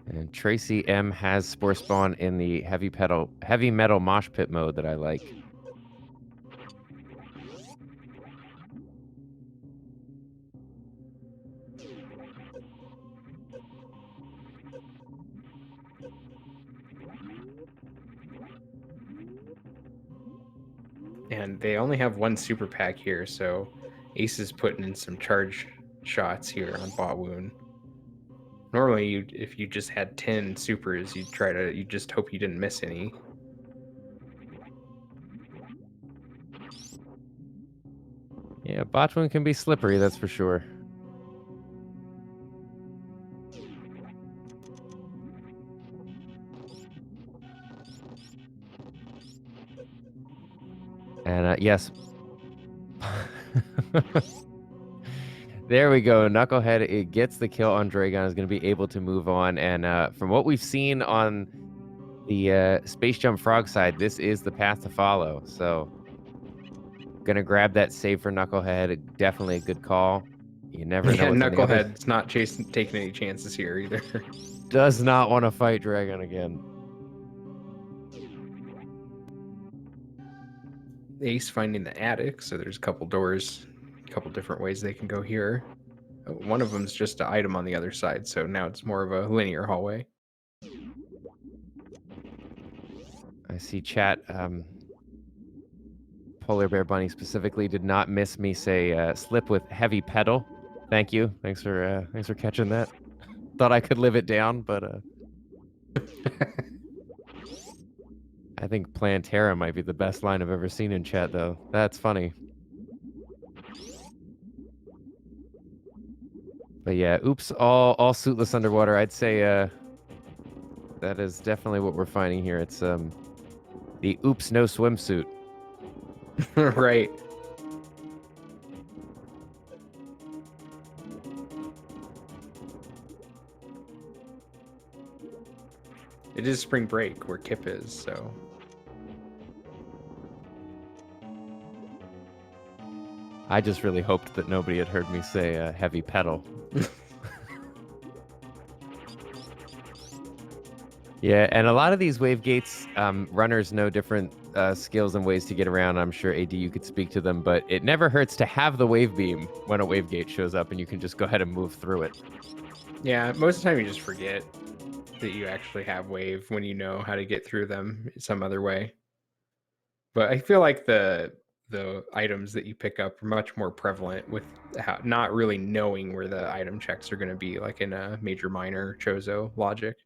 And Tracy M has Spore Spawn in the heavy metal mosh pit mode that I like. And they only have one super pack here, so Ace is putting in some charge shots here on bot wound. Normally, if you just had 10 supers, you just hope you didn't miss any. Yeah, bot wound can be slippery, that's for sure. And yes. There we go. Knucklehead, it gets the kill on Dragon, is going to be able to move on. And from what we've seen on the SpaceJump Frog side, this is the path to follow. So, going to grab that save for Knucklehead. Definitely a good call. You never know. Yeah, Knucklehead's not taking any chances here either. Does not want to fight Dragon again. Ace finding the attic, so there's a couple doors, a couple different ways they can go here. One of them's just an item on the other side, so now it's more of a linear hallway. I see chat. Polar Bear Bunny specifically did not miss me say slip with heavy pedal. Thank you. Thanks for catching that. Thought I could live it down, but I think Plantera might be the best line I've ever seen in chat, though. That's funny. But yeah, oops, all suitless underwater. I'd say that is definitely what we're finding here. It's the oops no swimsuit. Right. It is spring break where Kip is, so. I just really hoped that nobody had heard me say heavy pedal. Yeah, and a lot of these wave gates, runners no different skills and ways to get around. I'm sure AD you could speak to them, but it never hurts to have the wave beam when a wave gate shows up, and you can just go ahead and move through it. Yeah, most of the time you just forget that you actually have wave when you know how to get through them some other way. But I feel like the items that you pick up are much more prevalent with not really knowing where the item checks are going to be, like in a major minor Chozo logic.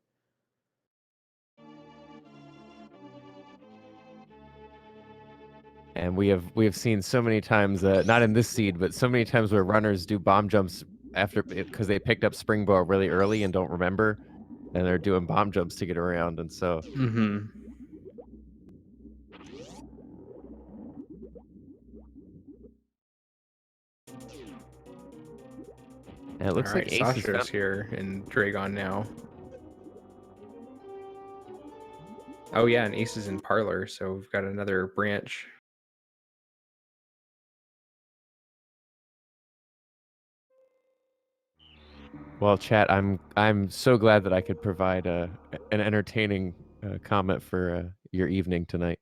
And we have seen so many times, not in this seed, but so many times where runners do bomb jumps after because they picked up Springbow really early and don't remember, and they're doing bomb jumps to get around, and so. Mm-hmm. And it looks like Ace is Sasha's here in Dragon now. Oh yeah, and Ace is in Parlor, so we've got another branch. Well, chat, I'm so glad that I could provide an entertaining comment for your evening tonight.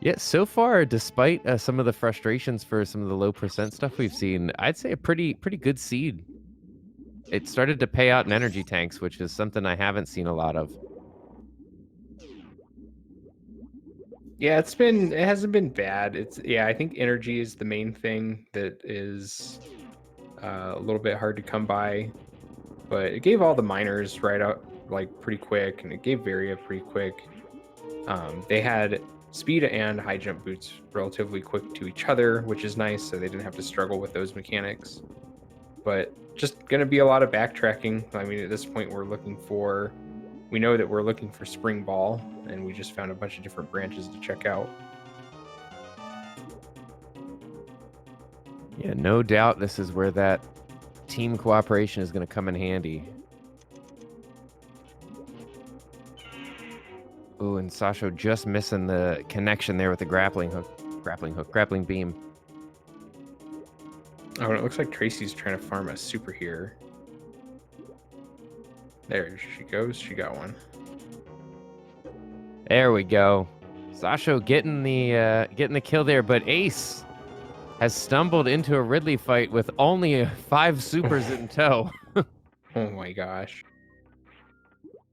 Yeah, so far, despite some of the frustrations for some of the low percent stuff we've seen, I'd say a pretty good seed. It started to pay out in energy tanks, which is something I haven't seen a lot of. Yeah, it hasn't been bad. I think energy is the main thing that is a little bit hard to come by, but it gave all the miners right out like pretty quick, and it gave Varia pretty quick. They had speed and high jump boots relatively quick to each other, which is nice, so they didn't have to struggle with those mechanics. But just gonna be a lot of backtracking. I mean, at this point, we know that we're looking for Spring Ball, and we just found a bunch of different branches to check out. Yeah, no doubt this is where that team cooperation is going to come in handy. Ooh, and Sasho just missing the connection there with the grappling beam. Oh, and it looks like Tracy's trying to farm a super here. There she goes. She got one. There we go. Sasho getting the kill there, but Ace has stumbled into a Ridley fight with only 5 supers in tow. Oh my gosh.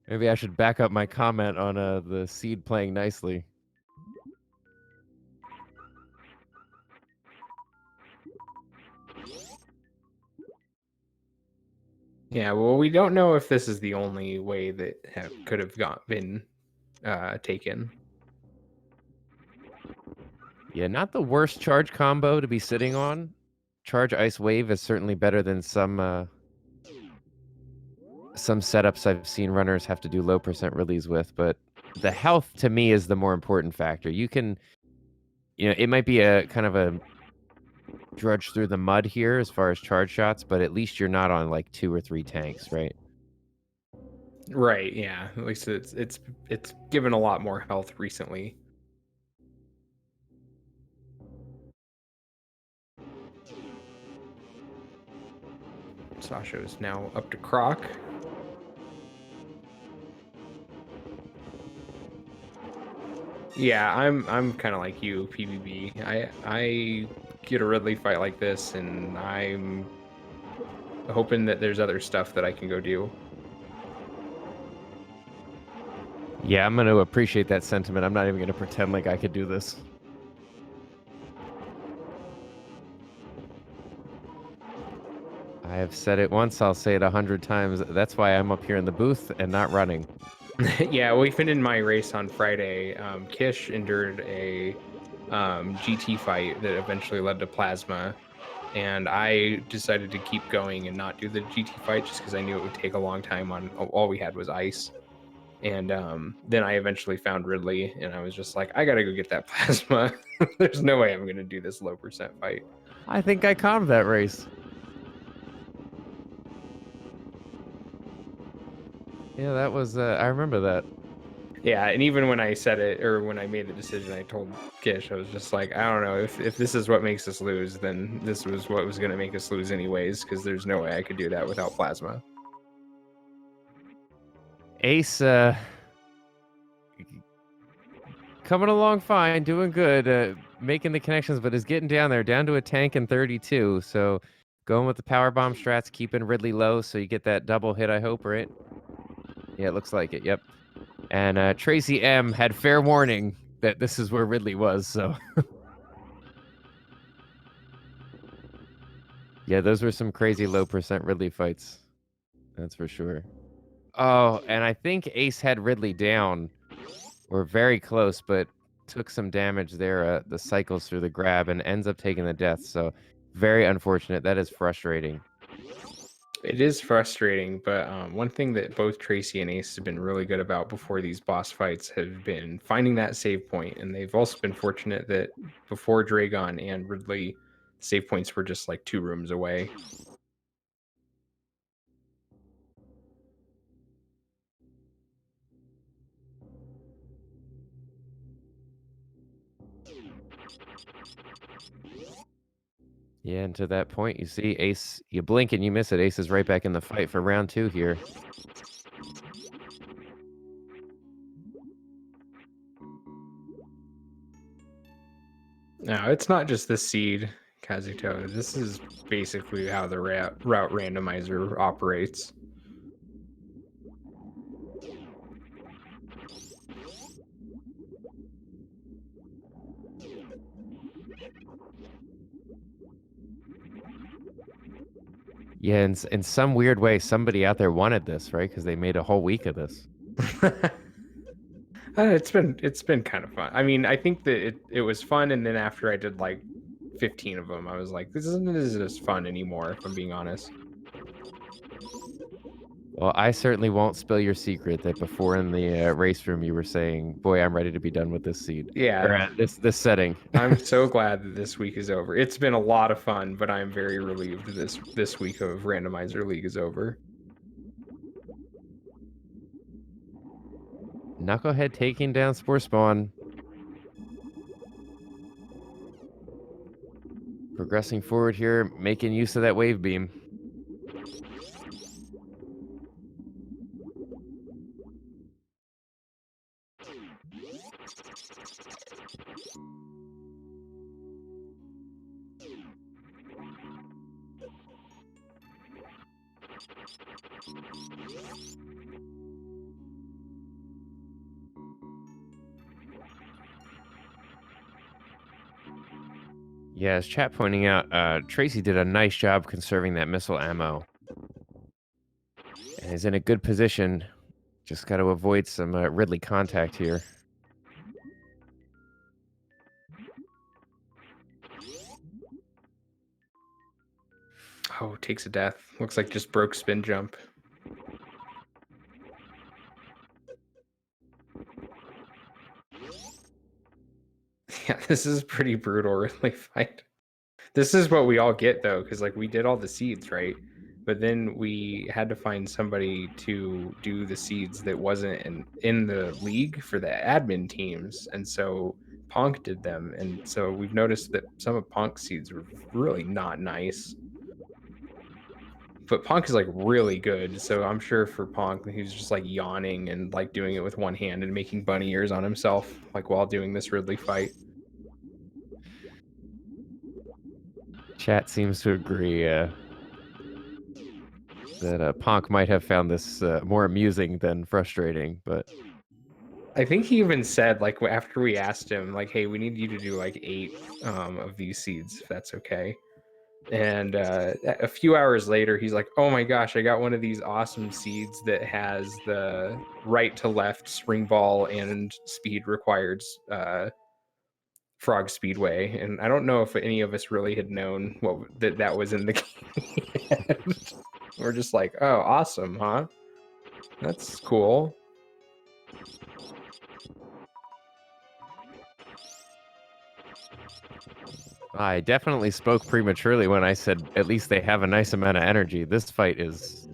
Maybe I should back up my comment on the seed playing nicely. Yeah, well, we don't know if this is the only way that could have been taken. Yeah, not the worst charge combo to be sitting on. Charge Ice Wave is certainly better than some setups I've seen runners have to do low percent release with, but the health to me is the more important factor. You can, it might be a kind of a drudge through the mud here as far as charge shots, but at least you're not on like 2 or 3 tanks, right? Right, yeah. At least it's given a lot more health recently. Sasha is now up to Croc. Yeah, I'm kind of like you, PBB. I get a Ridley fight like this, and I'm hoping that there's other stuff that I can go do. Yeah, I'm going to appreciate that sentiment. I'm not even going to pretend like I could do this. I have said it once, I'll say it 100 times. That's why I'm up here in the booth and not running. Yeah, well, even in my race on Friday, Kish endured a GT fight that eventually led to Plasma, and I decided to keep going and not do the GT fight just because I knew it would take a long time. All we had was ice, and then I eventually found Ridley, and I was just like, I gotta go get that Plasma. There's no way I'm gonna do this low percent fight. I think I calmed that race. Yeah, that was, I remember that. Yeah, and even when I said it, or when I made the decision, I told Kish, I was just like, I don't know, if this is what makes us lose, then this was what was going to make us lose anyways, because there's no way I could do that without Plasma. Ace, coming along fine, doing good, making the connections, but is getting down there, down to a tank and 32. So going with the power bomb strats, keeping Ridley low so you get that double hit, I hope, right? Yeah, it looks like it. Yep. And Tracy M had fair warning that this is where Ridley was, so. Yeah, those were some crazy low percent Ridley fights. That's for sure. Oh, and I think Ace had Ridley down. We're very close, but took some damage there. The cycles through the grab and ends up taking the death. So very unfortunate. That is frustrating. It is frustrating, but one thing that both Tracy and Ace have been really good about before these boss fights have been finding that save point, and they've also been fortunate that before Dragon and Ridley, save points were just like 2 rooms away. Yeah, and to that point, you see Ace, you blink and you miss it. Ace is right back in the fight for round 2 here. Now, it's not just the seed, Kazuto. This is basically how the route randomizer operates. Yeah, in some weird way, somebody out there wanted this, right? Because they made a whole week of this. It's been kind of fun. I mean, I think that it was fun, and then after I did like 15 of them, I was like, this isn't as fun anymore, if I'm being honest. Well, I certainly won't spill your secret that before in the race room you were saying, "Boy, I'm ready to be done with this seed." Yeah, Or this setting. I'm so glad that this week is over. It's been a lot of fun, but I'm very relieved this week of Randomizer League is over. Knucklehead taking down Spore Spawn. Progressing forward here, making use of that wave beam. Yeah, as chat pointing out, Tracy did a nice job conserving that missile ammo. And is in a good position. Just got to avoid some Ridley contact here. Oh, takes a death. Looks like just broke spin jump. Yeah, this is pretty brutal, really fight. This is what we all get though, because like we did all the seeds, right? But then we had to find somebody to do the seeds that wasn't in the league for the admin teams, and so Ponk did them, and so we've noticed that some of Ponk's seeds were really not nice. But Ponk is like really good, so I'm sure for Ponk, he's just like yawning and like doing it with one hand and making bunny ears on himself, like while doing this Ridley fight. Chat seems to agree that Ponk might have found this more amusing than frustrating, but I think he even said, like, after we asked him, like, hey, we need you to do like 8 of these seeds, if that's okay. And a few hours later, he's like, oh my gosh, I got one of these awesome seeds that has the right to left spring ball and speed required Frog Speedway. And I don't know if any of us really had known that was in the game. We're just like, oh, awesome, huh? That's cool. I definitely spoke prematurely when I said at least they have a nice amount of energy. This fight is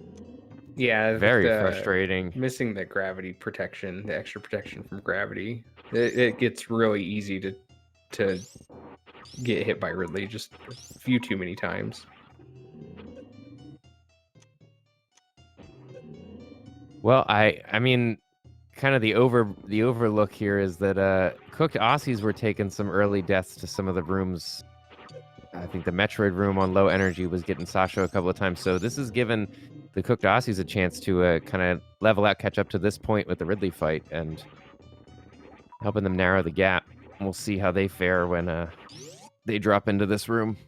very frustrating. Missing the gravity protection, the extra protection from gravity. It gets really easy to get hit by Ridley just a few too many times. Well, I mean, kind of the overlook here is that cooked Aussies were taking some early deaths to some of the rooms. I think the Metroid room on low energy was getting Sasho a couple of times. So this has given the cooked Aussies a chance to kind of level out, catch up to this point with the Ridley fight, and helping them narrow the gap. We'll see how they fare when they drop into this room.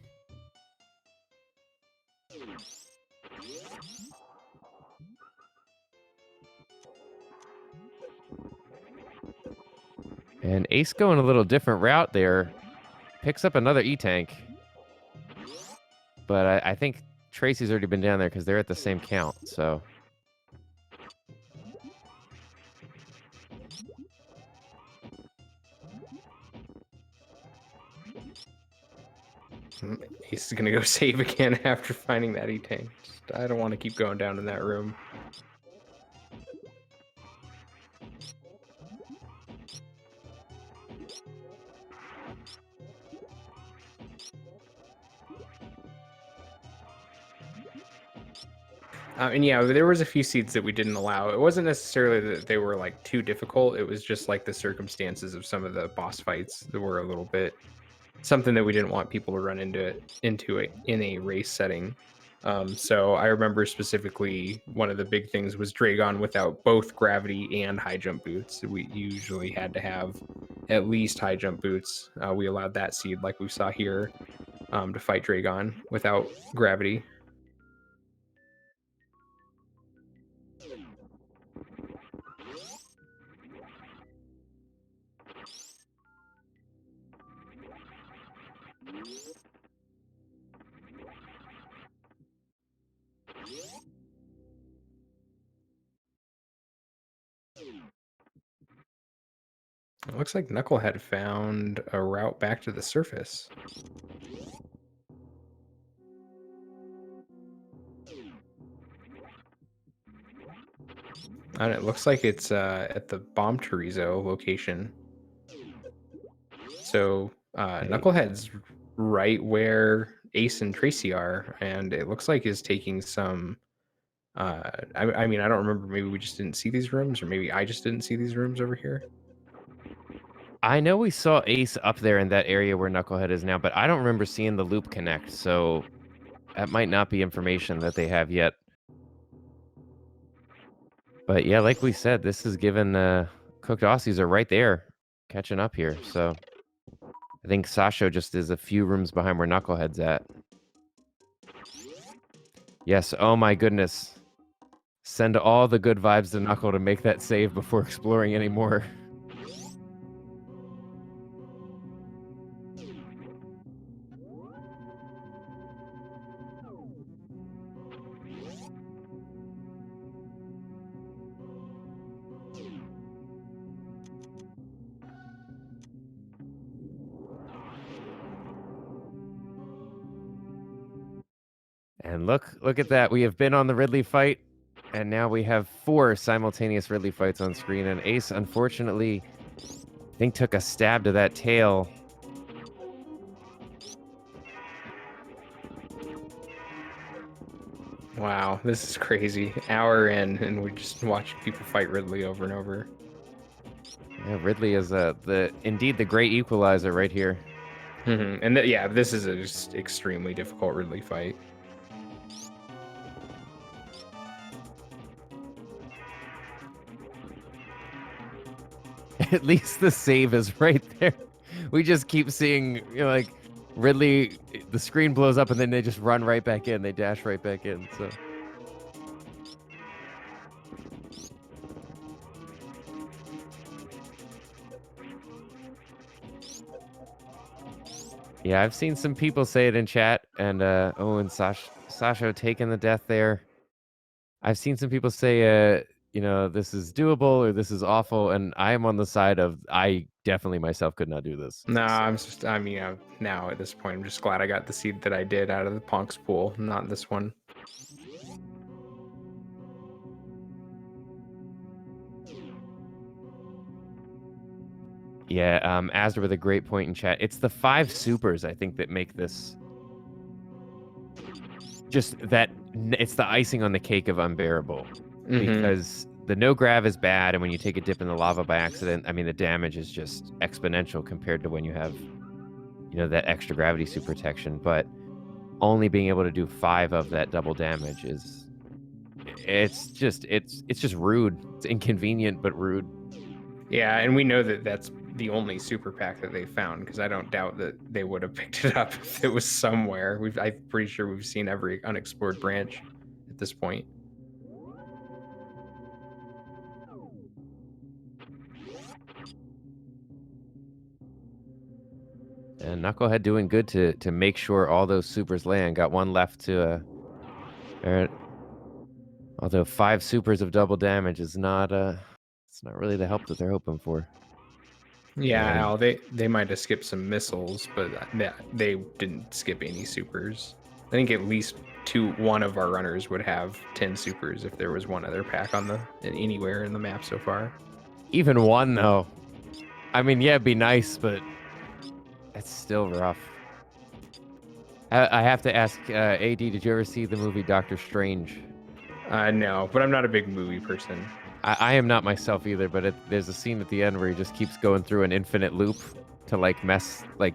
And Ace going a little different route there. Picks up another E-Tank. But I think Tracy's already been down there because they're at the same count, so... Ace is going to go save again after finding that E-Tank. I don't want to keep going down in that room. And yeah, there was a few seeds that we didn't allow. It wasn't necessarily that they were like too difficult. It was just like the circumstances of some of the boss fights that were a little bit something that we didn't want people to run into it in a race setting. So I remember specifically one of the big things was Dragon without both gravity and high jump boots. We usually had to have at least high jump boots. We allowed that seed, like we saw here, to fight Dragon without gravity. It looks like Knucklehead found a route back to the surface. And it looks like it's at the Bomb Chorizo location. So Knucklehead's right where Ace and Tracy are, and it looks like is taking some... I mean, I don't remember. Maybe we just didn't see these rooms, or maybe I just didn't see these rooms over here. I know we saw Ace up there in that area where Knucklehead is now, but I don't remember seeing the loop connect, so that might not be information that they have yet. But yeah, like we said, this is given cooked Aussies are right there catching up here, so I think Sasho just is a few rooms behind where Knucklehead's at. Yes, oh my goodness. Send all the good vibes to Knuckle to make that save before exploring anymore. And look at that. We have been on the Ridley fight, and now we have 4 simultaneous Ridley fights on screen. And Ace, unfortunately, I think took a stab to that tail. Wow, this is crazy. Hour in, and we just watched people fight Ridley over and over. Yeah, Ridley is indeed the great equalizer right here. And yeah, this is a just extremely difficult Ridley fight. At least the save is right there. We just keep seeing, you know, like Ridley, the screen blows up and then they just run right back in. They dash right back in. So. Yeah, I've seen some people say it in chat, and and Sasha taking the death there. I've seen some people say, you know, this is doable or this is awful, and I am on the side of I definitely myself could not do this. No, I mean, now at this point, I'm just glad I got the seed that I did out of the Ponks pool, not this one. Yeah, Azra with a great point in chat. It's the 5 supers, I think, that make this just that it's the icing on the cake of unbearable. Because the no grav is bad, and when you take a dip in the lava by accident, I mean, the damage is just exponential compared to when you have, that extra gravity suit protection. But only being able to do 5 of that double damage it's just rude. It's inconvenient but rude. Yeah, and we know that that's the only super pack that they found, because I don't doubt that they would have picked it up if it was somewhere. I'm pretty sure we've seen every unexplored branch at this point. And Knucklehead doing good to make sure all those supers land. Got one left to although 5 supers of double damage is not it's not really the help that they're hoping for. Yeah, And Al, they might have skipped some missiles, but they didn't skip any supers. I think at least one of our runners would have 10 supers if there was one other pack anywhere in the map so far. even one though. I mean, yeah, it'd be nice, but it's still rough. I have to ask, AD, did you ever see the movie Doctor Strange? No, but I'm not a big movie person. I am not myself either, but there's a scene at the end where he just keeps going through an infinite loop to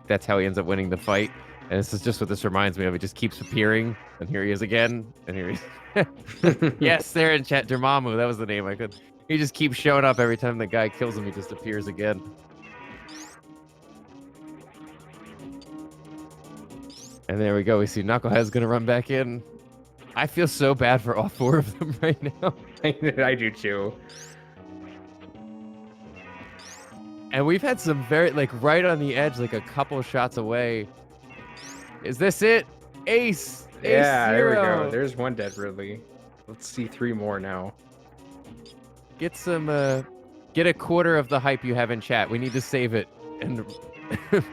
that's how he ends up winning the fight. And this is just what this reminds me of. He just keeps appearing, and here he is again, and here he's... Yes, there in chat, Dormammu, that was the name I could... He just keeps showing up every time the guy kills him, he just appears again. And there we go, we see Knucklehead's gonna run back in. I feel so bad for all 4 of them right now. I do too. And we've had some very, right on the edge, a couple shots away. Is this it? Ace! Yeah, there we Zero. go. There's one dead Ridley. Let's see 3 more now. Get get a quarter of the hype you have in chat. We need to save it. And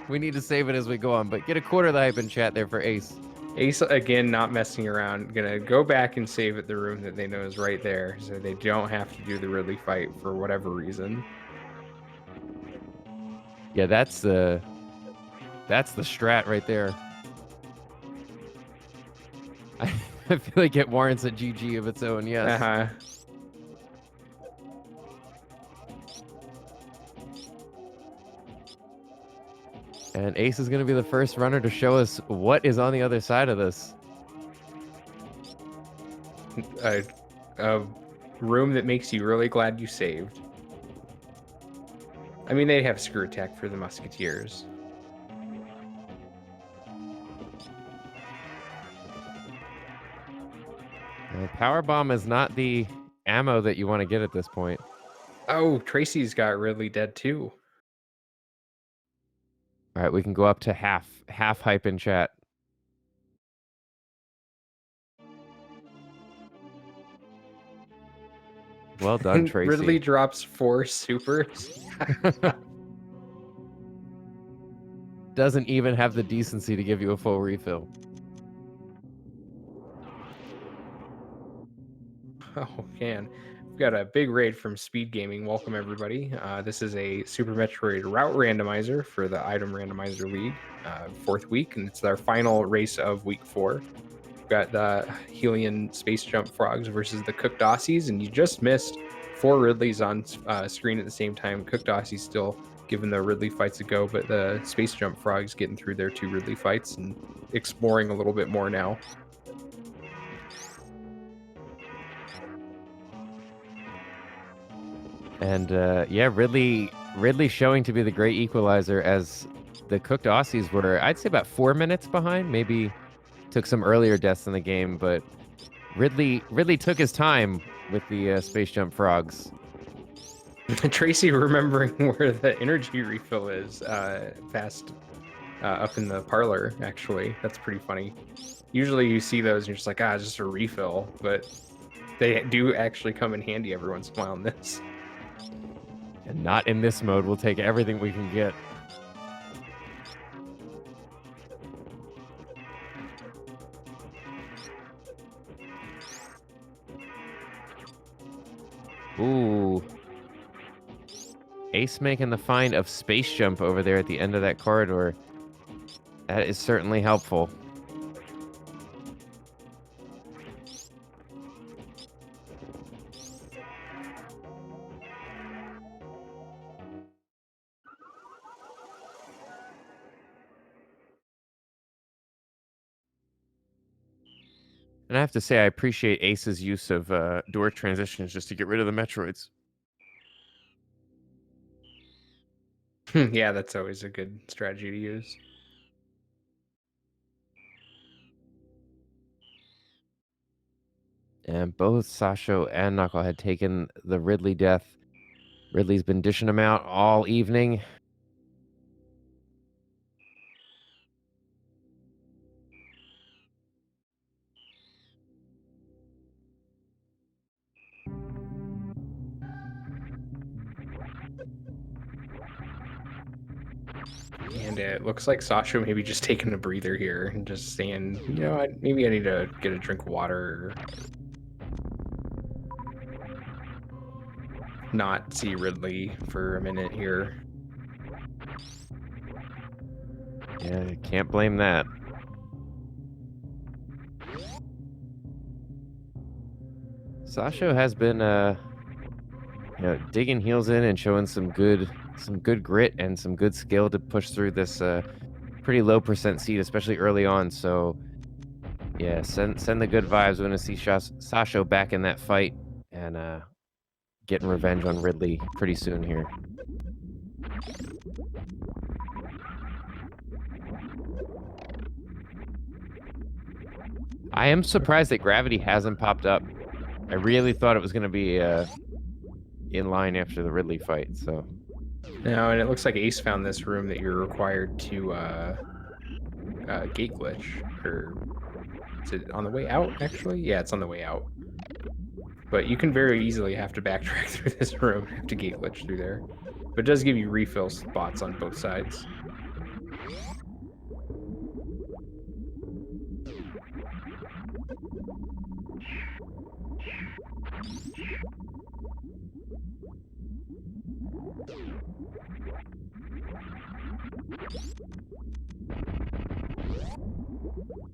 we need to save it as we go on. But get a quarter of the hype in chat there for Ace. Ace, again, not messing around. Gonna go back and save at the room that they know is right there, so they don't have to do the Ridley fight for whatever reason. Yeah, that's the strat right there. I feel like it warrants a GG of its own, yes. Uh-huh. And Ace is going to be the first runner to show us what is on the other side of this. A room that makes you really glad you saved. I mean, they have screw attack for the Musketeers. Power Bomb is not the ammo that you want to get at this point. Oh, Tracy's got Ridley dead too. All right, we can go up to half hype in chat. Well done, Tracy. Ridley drops 4 supers. Doesn't even have the decency to give you a full refill. Oh, man. We've got a big raid from Speed Gaming. Welcome, everybody. This is a Super Metroid Route Randomizer for the Item Randomizer League, 4th week, and it's our final race of week 4. We've got the Hylian SpaceJump Frogs versus the Cooked Aussies, and you just missed 4 Ridleys on screen at the same time. Cooked Aussies still giving the Ridley fights a go, but the SpaceJump Frogs getting through their 2 Ridley fights and exploring a little bit more now. And yeah, Ridley showing to be the great equalizer, as the Cooked Aussies were, I'd say, about 4 minutes behind. Maybe took some earlier deaths in the game, but Ridley took his time with the SpaceJump Frogs. Tracy remembering where the energy refill is past up in the parlor, actually. That's pretty funny. Usually you see those and you're just like, just a refill, but they do actually come in handy every once in a while in this. And not in this mode. We'll take everything we can get. Ooh. Ace making the find of SpaceJump over there at the end of that corridor. That is certainly helpful. And I have to say, I appreciate Ace's use of door transitions just to get rid of the Metroids. Yeah, that's always a good strategy to use. And both Sasho and Knuckle had taken the Ridley death. Ridley's been dishing them out all evening. And it looks like Sasha maybe just taking a breather here and just saying, you know, maybe I need to get a drink of water or not see Ridley for a minute here. Yeah, can't blame that. Sasho has been digging heels in and showing some good grit and some good skill to push through this pretty low percent seed, especially early on. So yeah, send the good vibes. We want to see Sasho back in that fight and getting revenge on Ridley pretty soon here. I am surprised that gravity hasn't popped up. I really thought it was going to be in line after the Ridley fight. So No, and it looks like Ace found this room that you're required to gate glitch, or is it on the way out, actually? Yeah, it's on the way out. But you can very easily have to backtrack through this room, have to gate glitch through there. But it does give you refill spots on both sides.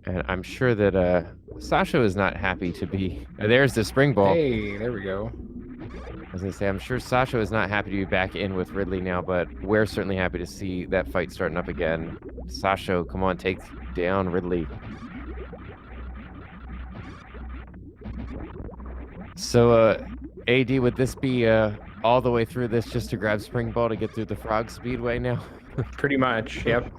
and I'm sure that Sasha is not happy to be. There's the spring ball. Hey, there we go. I was gonna say, I'm sure Sasha is not happy to be back in with Ridley now, but we're certainly happy to see that fight starting up again. Sasha, come on, take down Ridley. So, AD, would this be all the way through this just to grab spring ball to get through the frog speedway now? Pretty much, yep.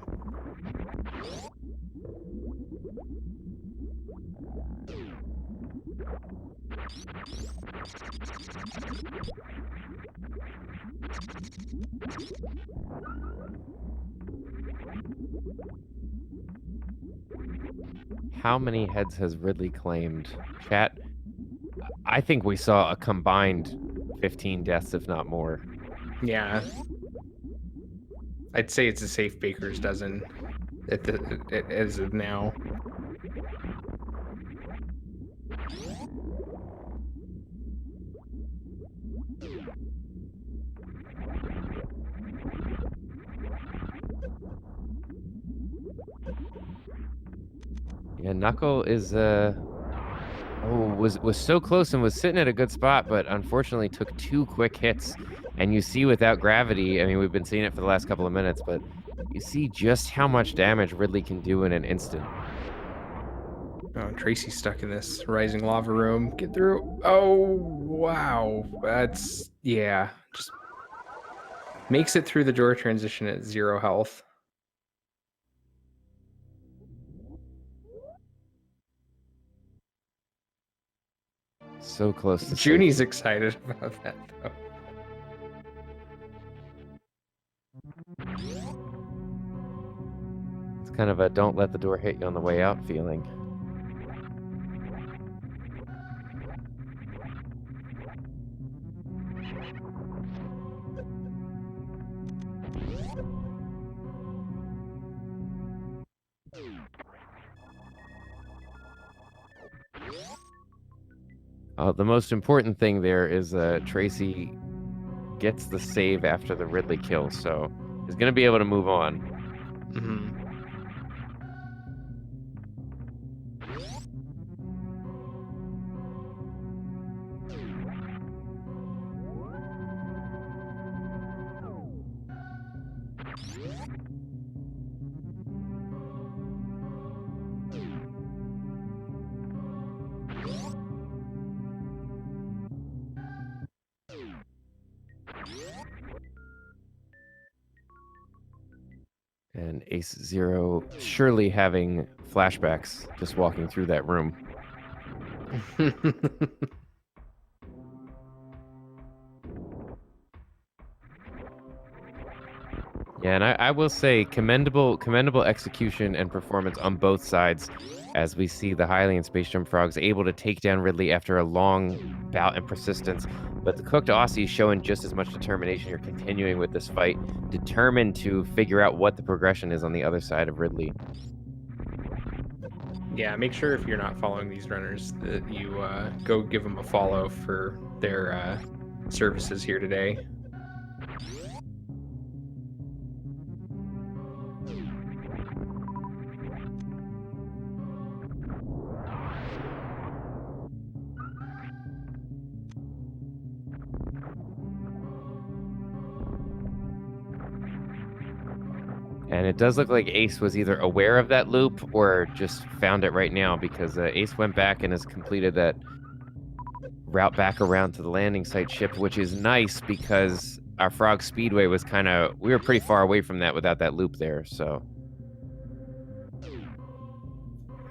How many heads has Ridley claimed? Chat, I think we saw a combined 15 deaths, if not more. Yeah. I'd say it's a safe baker's dozen as of now. Yeah, Knuckle is was so close and was sitting at a good spot, but unfortunately took 2 quick hits. And you see without gravity, I mean, we've been seeing it for the last couple of minutes, but you see just how much damage Ridley can do in an instant. Oh, Tracy's stuck in this rising lava room. Get through. Oh, wow. That's, yeah. Just makes it through the door transition at 0 health. So close to Junie's excited about that, though. It's kind of a don't let the door hit you on the way out feeling. The most important thing there is Tracy gets the save after the Ridley kill, so he's going to be able to move on. Mm-hmm. And Ace Zero surely having flashbacks just walking through that room. Yeah, and I will say commendable execution and performance on both sides as we see the Hylian SpaceJump frogs able to take down Ridley after a long bout and persistence. But the cooked Aussies showing just as much determination here, continuing with this fight, determined to figure out what the progression is on the other side of Ridley. Yeah, make sure if you're not following these runners that you go give them a follow for their services here today. And it does look like Ace was either aware of that loop or just found it right now, because Ace went back and has completed that route back around to the landing site ship, which is nice because our Frog Speedway was we were pretty far away from that without that loop there, so.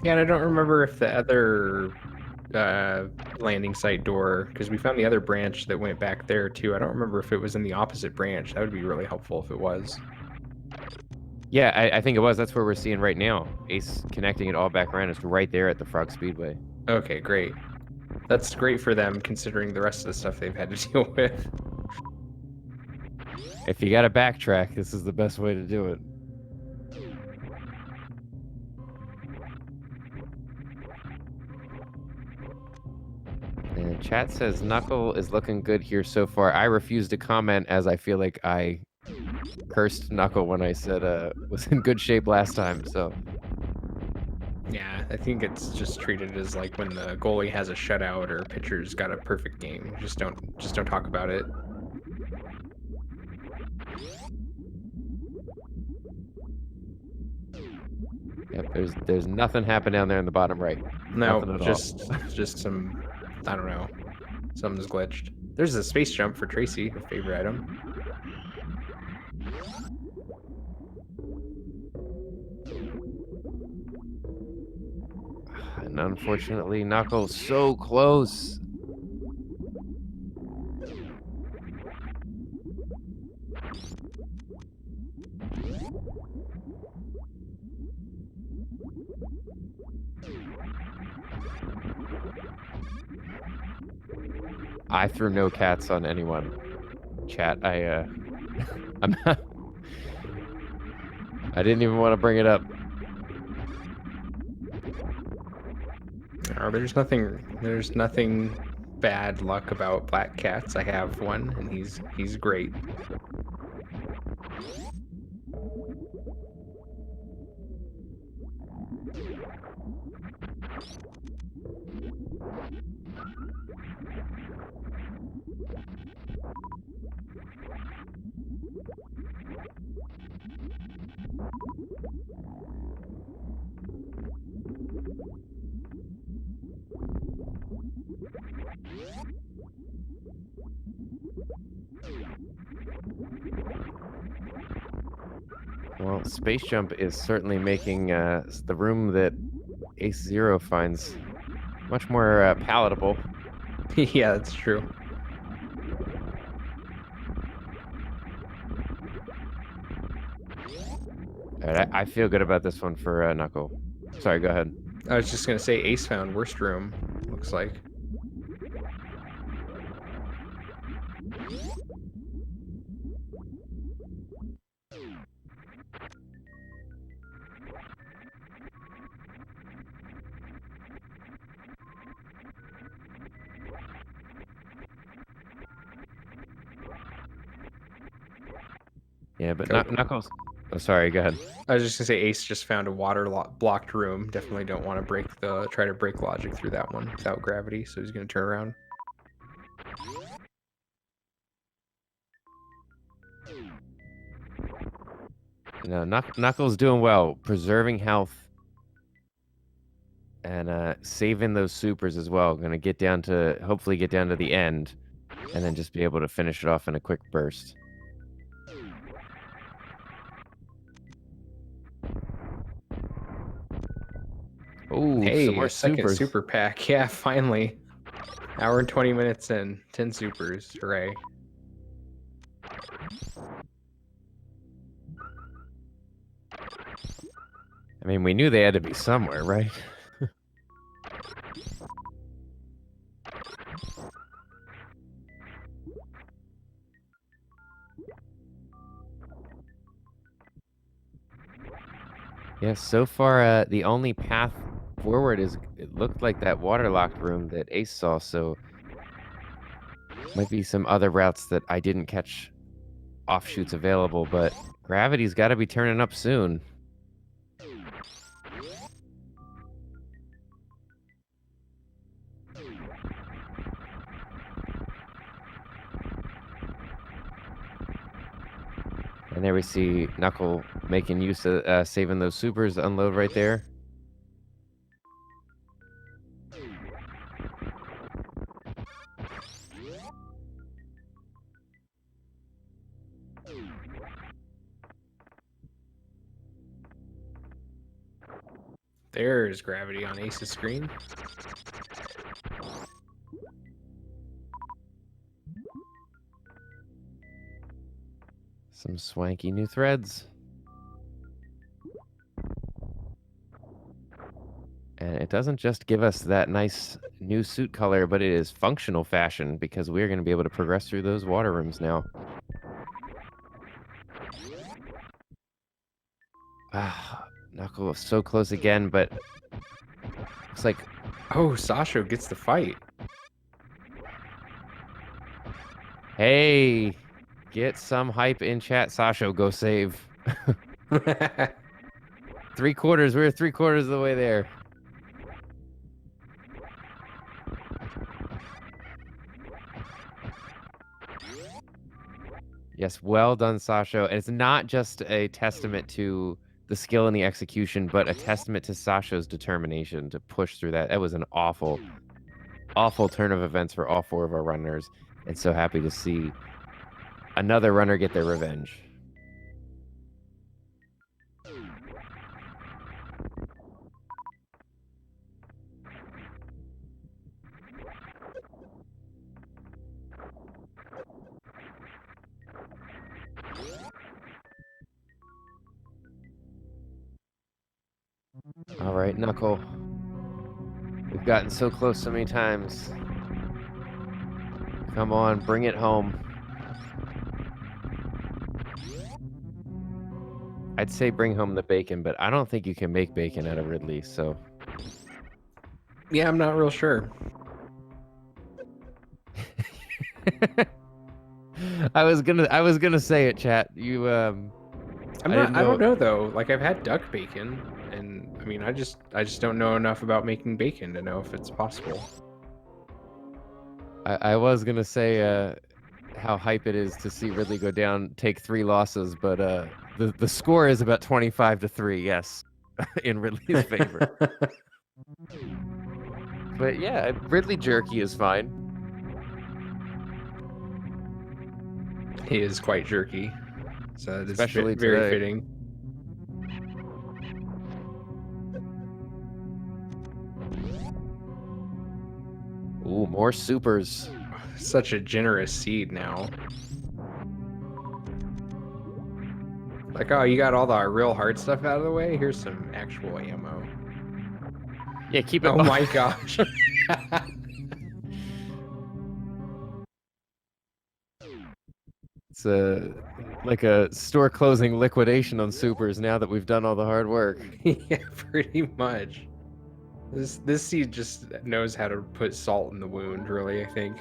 Yeah, and I don't remember if the other landing site door, because we found the other branch that went back there too. I don't remember if it was in the opposite branch. That would be really helpful if it was. Yeah, I think it was. That's where we're seeing right now. Ace connecting it all back around. It's right there at the Frog Speedway. Okay, great. That's great for them considering the rest of the stuff they've had to deal with. If you got to backtrack, this is the best way to do it. And chat says Knuckle is looking good here so far. I refuse to comment as I feel like I cursed Knuckle when I said was in good shape last time, so. Yeah, I think it's just treated as like when the goalie has a shutout or pitcher's got a perfect game. Just don't talk about it. Yep, there's nothing happening down there in the bottom right. No, Nothing at just some, I don't know, something's glitched. There's a space jump for Tracy, her favorite item. And unfortunately, Knuckle's so close. I threw no cats on anyone. Chat, I'm not, I didn't even want to bring it up. Oh, there's nothing bad luck about black cats. I have one, and he's great. Well, SpaceJump is certainly making the room that Ace Zero finds much more palatable. Yeah, that's true. All right, I feel good about this one for Knuckle. Sorry, go ahead. I was just gonna say Ace found worst room, looks like. Yeah, but Knuckles. Oh, sorry, go ahead. I was just gonna say Ace just found a blocked room. Definitely don't want to try to break logic through that one without gravity. So he's gonna turn around. No, Knuckles doing well, preserving health and saving those supers as well. Going to hopefully get down to the end, and then just be able to finish it off in a quick burst. Oh, some Hey, more a second supers. super pack. Yeah, finally. Hour and 20 minutes in. 10 supers. Hooray. I mean, we knew they had to be somewhere, right? Yes, so far, the only path forward is it looked like that waterlocked room that Ace saw, so might be some other routes that I didn't catch offshoots available, but gravity's got to be turning up soon. And there we see Knuckle making use of saving those supers to unload right there. There's gravity on Ace's screen. Some swanky new threads. And it doesn't just give us that nice new suit color, but it is functional fashion because we're going to be able to progress through those water rooms now. Ah, Knuckle so close again, but looks like... Oh, Sasha gets the fight. Hey, get some hype in chat, Sasha. Go save. 3/4. We're 3/4 of the way there. Yes, well done, Sasha. And it's not just a testament to the skill and the execution, but a testament to Sasha's determination to push through that. That was an awful, awful turn of events for all 4 of our runners. And so happy to see another runner get their revenge. All right, Knuckle. We've gotten so close so many times. Come on, bring it home. I'd say bring home the bacon, but I don't think you can make bacon out of Ridley, so... Yeah, I'm not real sure. I was gonna say it, chat. You I don't know though. Like I've had duck bacon, and I mean I just don't know enough about making bacon to know if it's possible. I was gonna say how hype it is to see Ridley go down, take 3 losses, but the score is about 25-3, yes, in Ridley's favor. But yeah, Ridley jerky is fine. He is quite jerky, so it's Especially very today. fitting. Ooh, more supers. Such a generous seed now. Like, oh, you got all the real hard stuff out of the way? Here's some actual ammo. Yeah, keep it. Oh my gosh. It's like a store closing liquidation on supers now that we've done all the hard work. Yeah, pretty much. This seed just knows how to put salt in the wound, really, I think.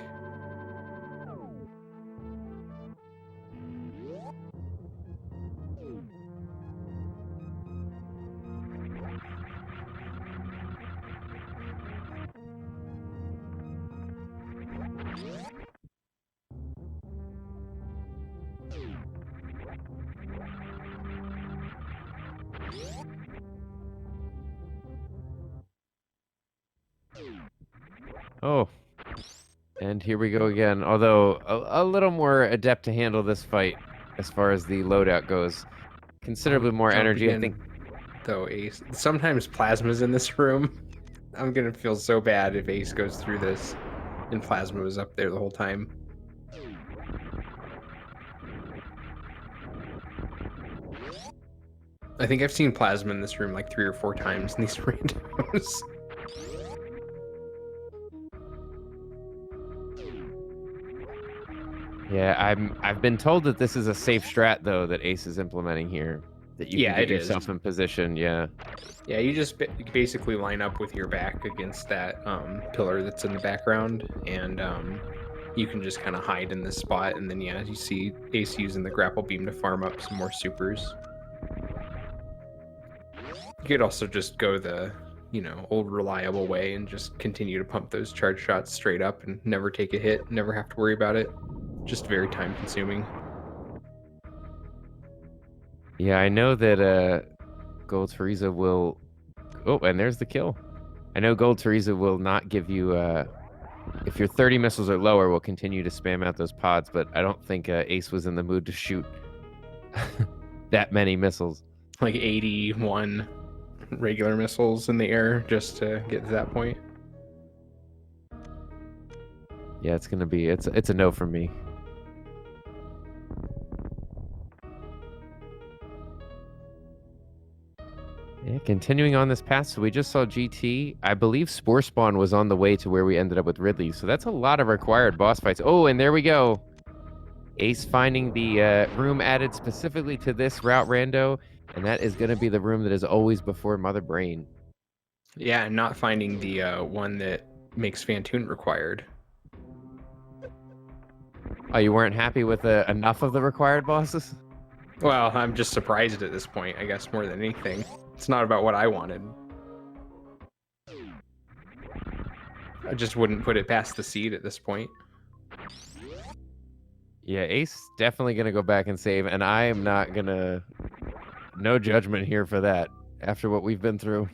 Oh, and here we go again. Although a little more adept to handle this fight as far as the loadout goes. Considerably more Jump energy. again. I think though, Ace. Sometimes Plasma's in this room. I'm gonna feel so bad if Ace goes through this and Plasma was up there the whole time. I think I've seen Plasma in this room like 3 or 4 times in these randos. Yeah, I've been told that this is a safe strat though that Ace is implementing here. That you can get yourself in position, yeah. Yeah, you just basically line up with your back against that pillar that's in the background, and you can just kind of hide in this spot, and then yeah, you see Ace using the grapple beam to farm up some more supers. You could also just go the, old reliable way and just continue to pump those charge shots straight up and never take a hit, never have to worry about it. Just very time consuming. Yeah, I know that Gold Teresa will... Oh, and there's the kill. I know Gold Teresa will not give you... If your 30 missiles or lower, will continue to spam out those pods, but I don't think Ace was in the mood to shoot that many missiles. Like 81 regular missiles in the air just to get to that point. Yeah, it's gonna be... It's a no from me. Yeah, continuing on this path, so we just saw GT. I believe Spore Spawn was on the way to where we ended up with Ridley, so that's a lot of required boss fights. Oh, and there we go. Ace finding the room added specifically to this route rando, and that is going to be the room that is always before Mother Brain. Yeah, and not finding the one that makes Fantoon required. Oh, you weren't happy with enough of the required bosses? Well, I'm just surprised at this point, I guess, more than anything. It's not about what I wanted. I just wouldn't put it past the seed at this point. Yeah, Ace definitely going to go back and save, and I am not going to... No judgment here for that, after what we've been through.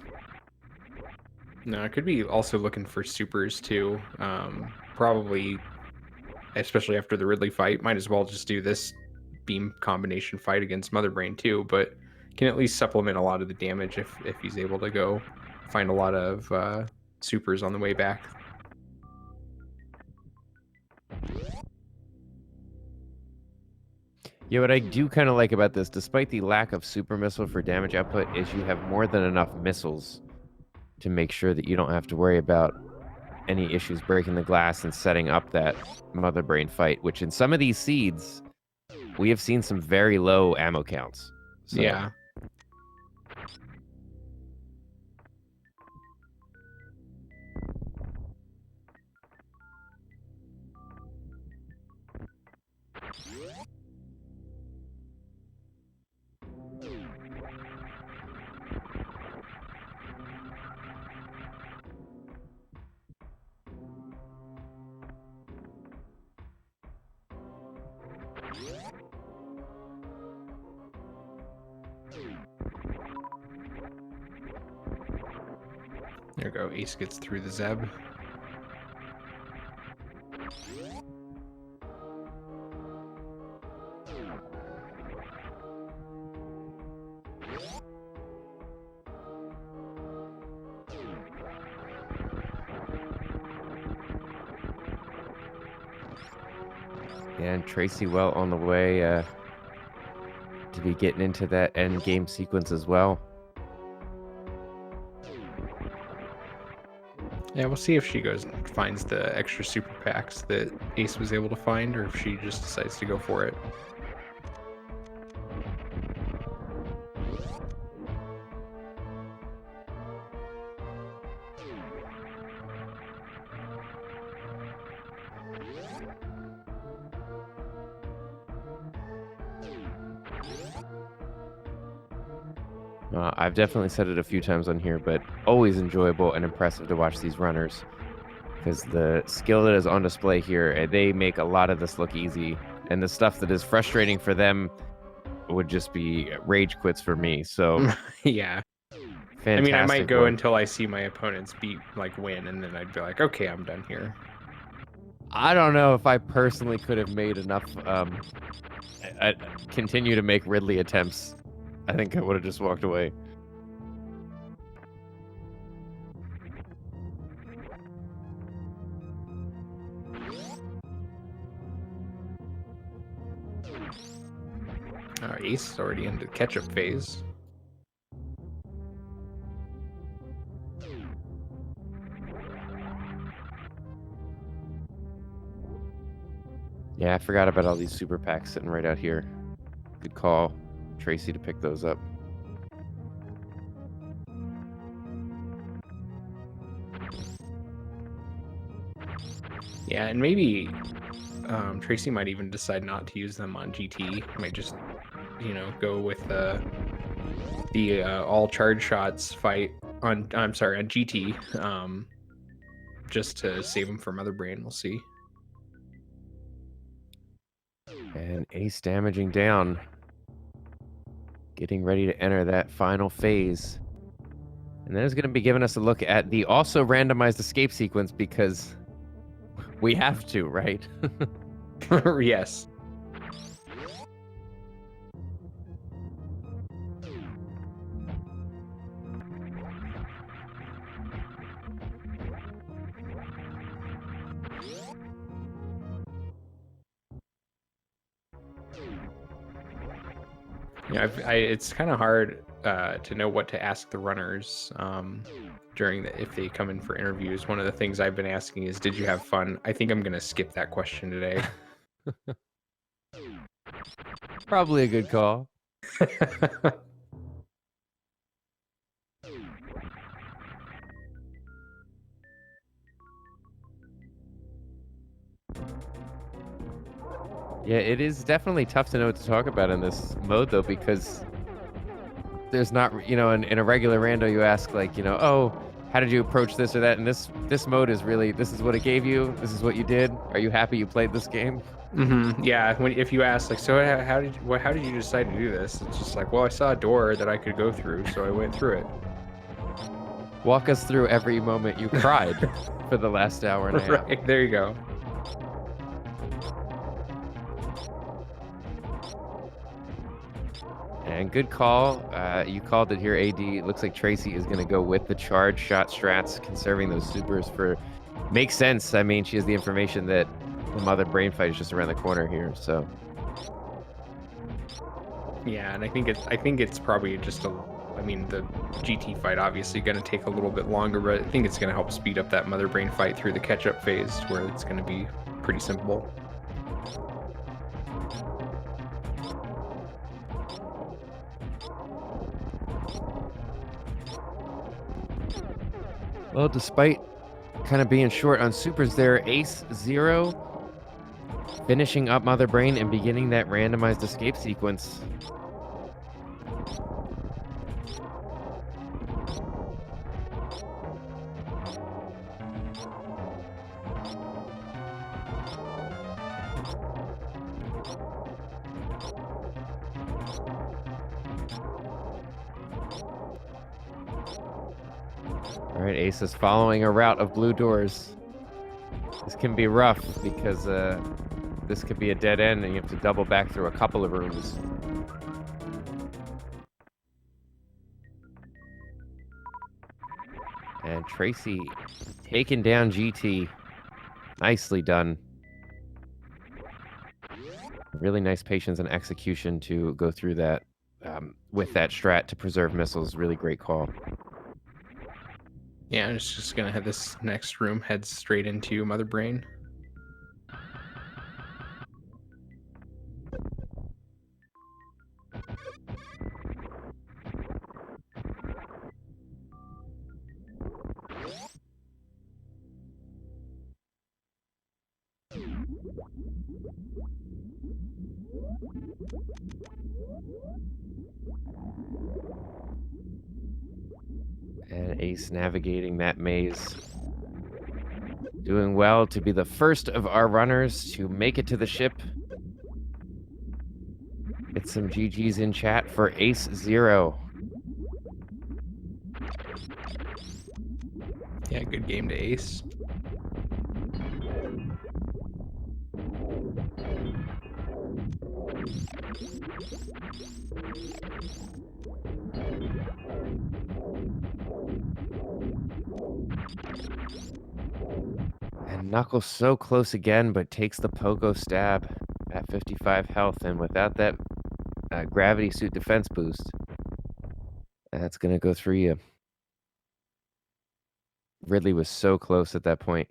No, I could be also looking for supers, too. Probably, especially after the Ridley fight, might as well just do this beam combination fight against Mother Brain, too, but can at least supplement a lot of the damage if he's able to go find a lot of supers on the way back. Yeah, what I do kind of like about this, despite the lack of super missile for damage output, is you have more than enough missiles to make sure that you don't have to worry about any issues breaking the glass and setting up that Mother Brain fight, which in some of these seeds, we have seen some very low ammo counts. So. Yeah. There we go. Ace gets through the Zeb. Yeah, and Tracy well on the way to be getting into that end game sequence as well. Yeah, we'll see if she goes and finds the extra super packs that Ace was able to find, or if she just decides to go for it. I've definitely said it a few times on here, but always enjoyable and impressive to watch these runners, because the skill that is on display here, they make a lot of this look easy, and the stuff that is frustrating for them would just be rage quits for me. So yeah, fantastic. I mean, I might go work. until I see my opponents win, and then I'd be like, okay, I'm done here. I don't know if I personally could have made enough continue to make Ridley attempts. I think I would have just walked away. Ace is already into the catch-up phase. Yeah, I forgot about all these super packs sitting right out here. Good call, Tracy, to pick those up. Yeah, and maybe Tracy might even decide not to use them on GT. Might just, go with the all charge shots fight on. I'm sorry, on GT. Just to save them for Mother Brain. We'll see. And Ace damaging down. Getting ready to enter that final phase. And then it's going to be giving us a look at the also randomized escape sequence because we have to, right? Yes. Yeah, it's kind of hard to know what to ask the runners if they come in for interviews. One of the things I've been asking is, "Did you have fun?" I think I'm gonna skip that question today. Probably a good call. Yeah, it is definitely tough to know what to talk about in this mode, though, because there's not, in a regular rando, you ask, like, oh, how did you approach this or that? And this mode is really, this is what it gave you. This is what you did. Are you happy you played this game? Yeah, if you ask, like, so how did you decide to do this? It's just like, well, I saw a door that I could go through, so I went through it. Walk us through every moment you cried for the last hour and a half. Right, there you go. And good call. You called it here, AD. It looks like Tracy is going to go with the charge shot strats, conserving those supers for... Makes sense. I mean, she has the information that the Mother Brain fight is just around the corner here, so... Yeah, and I think it's probably just the GT fight obviously going to take a little bit longer, but I think it's going to help speed up that Mother Brain fight through the catch-up phase, where it's going to be pretty simple. Well, despite kind of being short on supers there, Ace 0 finishing up Mother Brain and beginning that randomized escape sequence. All right, Ace is following a route of blue doors. This can be rough because this could be a dead end and you have to double back through a couple of rooms. And Tracy taking down GT. Nicely done. Really nice patience and execution to go through that with that strat to preserve missiles. Really great call. Yeah, it's just gonna have this next room heads straight into Mother Brain. And Ace navigating that maze. Doing well to be the first of our runners to make it to the ship. Get some GGs in chat for Ace 0. Yeah, good game to Ace. And Knuckles so close again, but takes the pogo stab at 55 health. And without that gravity suit defense boost. That's going to go through you. Ridley was so close at that point.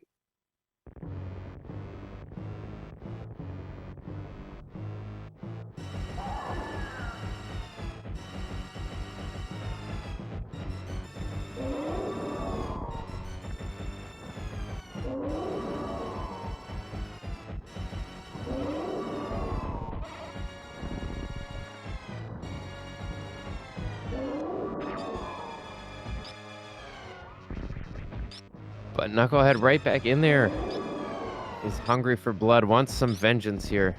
But Knucklehead right back in there. Is hungry for blood, wants some vengeance here.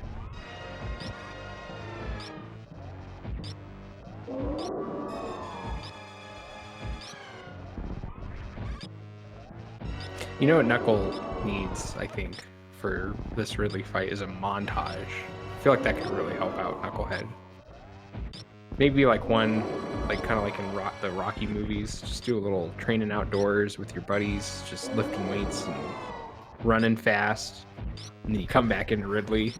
You know what Knuckle needs, I think, for this Ridley fight is a montage. I feel like that could really help out Knucklehead. Maybe like one, like kind of like in the Rocky movies, just do a little training outdoors with your buddies, just lifting weights and running fast, and then you come back into Ridley.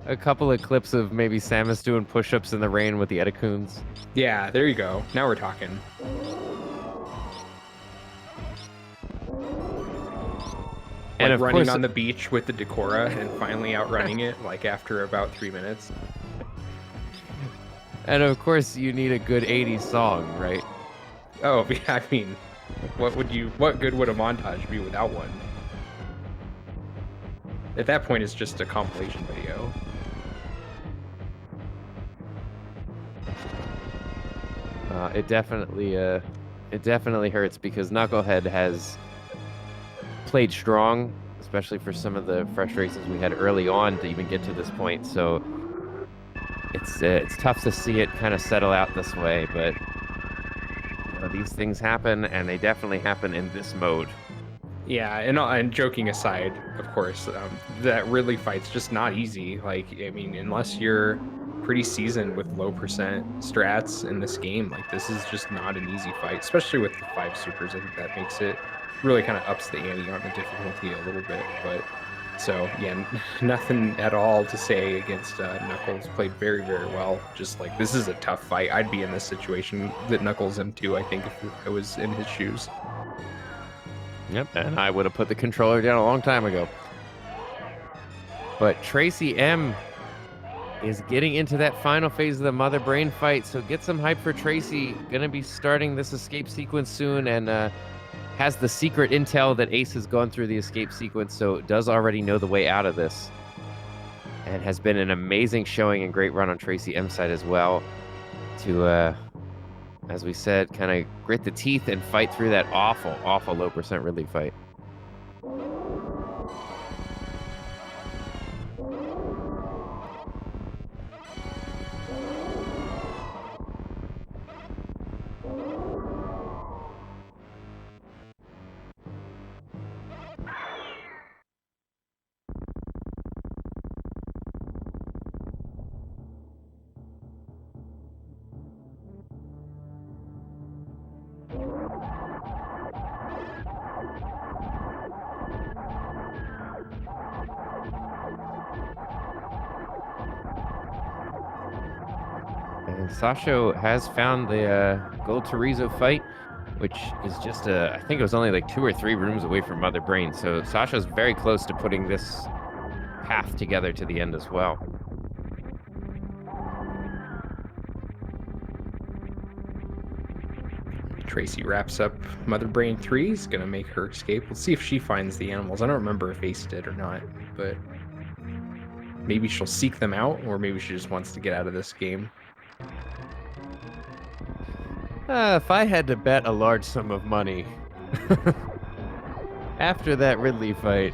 A couple of clips of maybe Samus doing push-ups in the rain with the Edacoons. Yeah, there you go. Now we're talking. And like of running course, on the beach with the Decora and finally outrunning it like after about 3 minutes. and of course, you need a good 80s song, right? Oh, yeah, I mean, what good would a montage be without one? At that point, it's just a compilation video. It definitely hurts because Knucklehead has played strong, especially for some of the frustrations we had early on to even get to this point. So it's tough to see it kind of settle out this way, but you know, these things happen, and they definitely happen in this mode. Yeah, and joking aside, of course, that Ridley fight's just not easy. Like, I mean, unless you're pretty seasoned with low percent strats in this game, like this is just not an easy fight, especially with the 5 supers. I think that makes it really kind of ups the ante on the difficulty a little bit. But so yeah, nothing at all to say against Knuckles. Played very, very well. Just like this is a tough fight. I'd be in this situation that Knuckles in too, I think, if I was in his shoes. Yep, and I would have put the controller down a long time ago. But Tracy M is getting into that final phase of the Mother Brain fight, so get some hype for Tracy. Gonna be starting this escape sequence soon, and has the secret intel that Ace has gone through the escape sequence, so does already know the way out of this. And has been an amazing showing and great run on Tracy M's side as well to, as we said, kind of grit the teeth and fight through that awful, awful low percent Ridley fight. And Sasho has found the Gold Chorizo fight, which is just I think it was only like 2 or 3 rooms away from Mother Brain. So Sasho's very close to putting this path together to the end as well. Tracy wraps up Mother Brain 3. Is gonna make her escape. We'll see if she finds the animals. I don't remember if Ace did or not, but maybe she'll seek them out, or maybe she just wants to get out of this game. If I had to bet a large sum of money after that Ridley fight,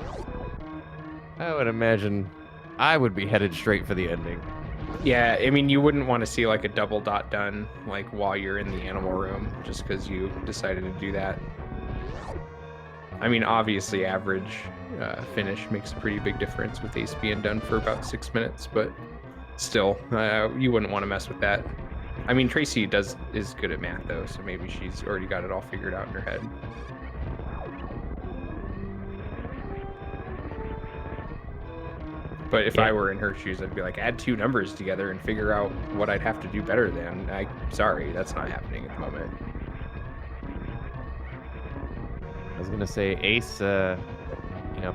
I would imagine I would be headed straight for the ending. Yeah, I mean, you wouldn't want to see like a double dot done like while you're in the animal room just because you decided to do that. I mean, obviously average finish makes a pretty big difference with Ace being done for about 6 minutes, but still, you wouldn't want to mess with that. I mean, Tracy is good at math though, so maybe she's already got it all figured out in her head. But if I were in her shoes, I'd be like, add 2 numbers together and figure out what I'd have to do better than. Sorry, that's not happening at the moment. I was gonna say Ace,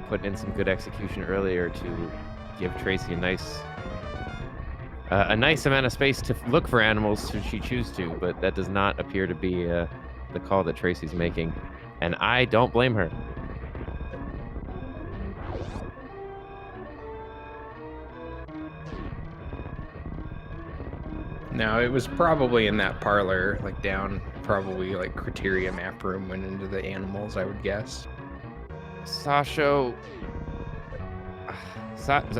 put in some good execution earlier to give Tracy a nice amount of space to look for animals should she choose to, but that does not appear to be the call that Tracy's making, and I don't blame her. No, it was probably in that parlor, like down, probably like criteria map room went into the animals, I would guess. Sasho.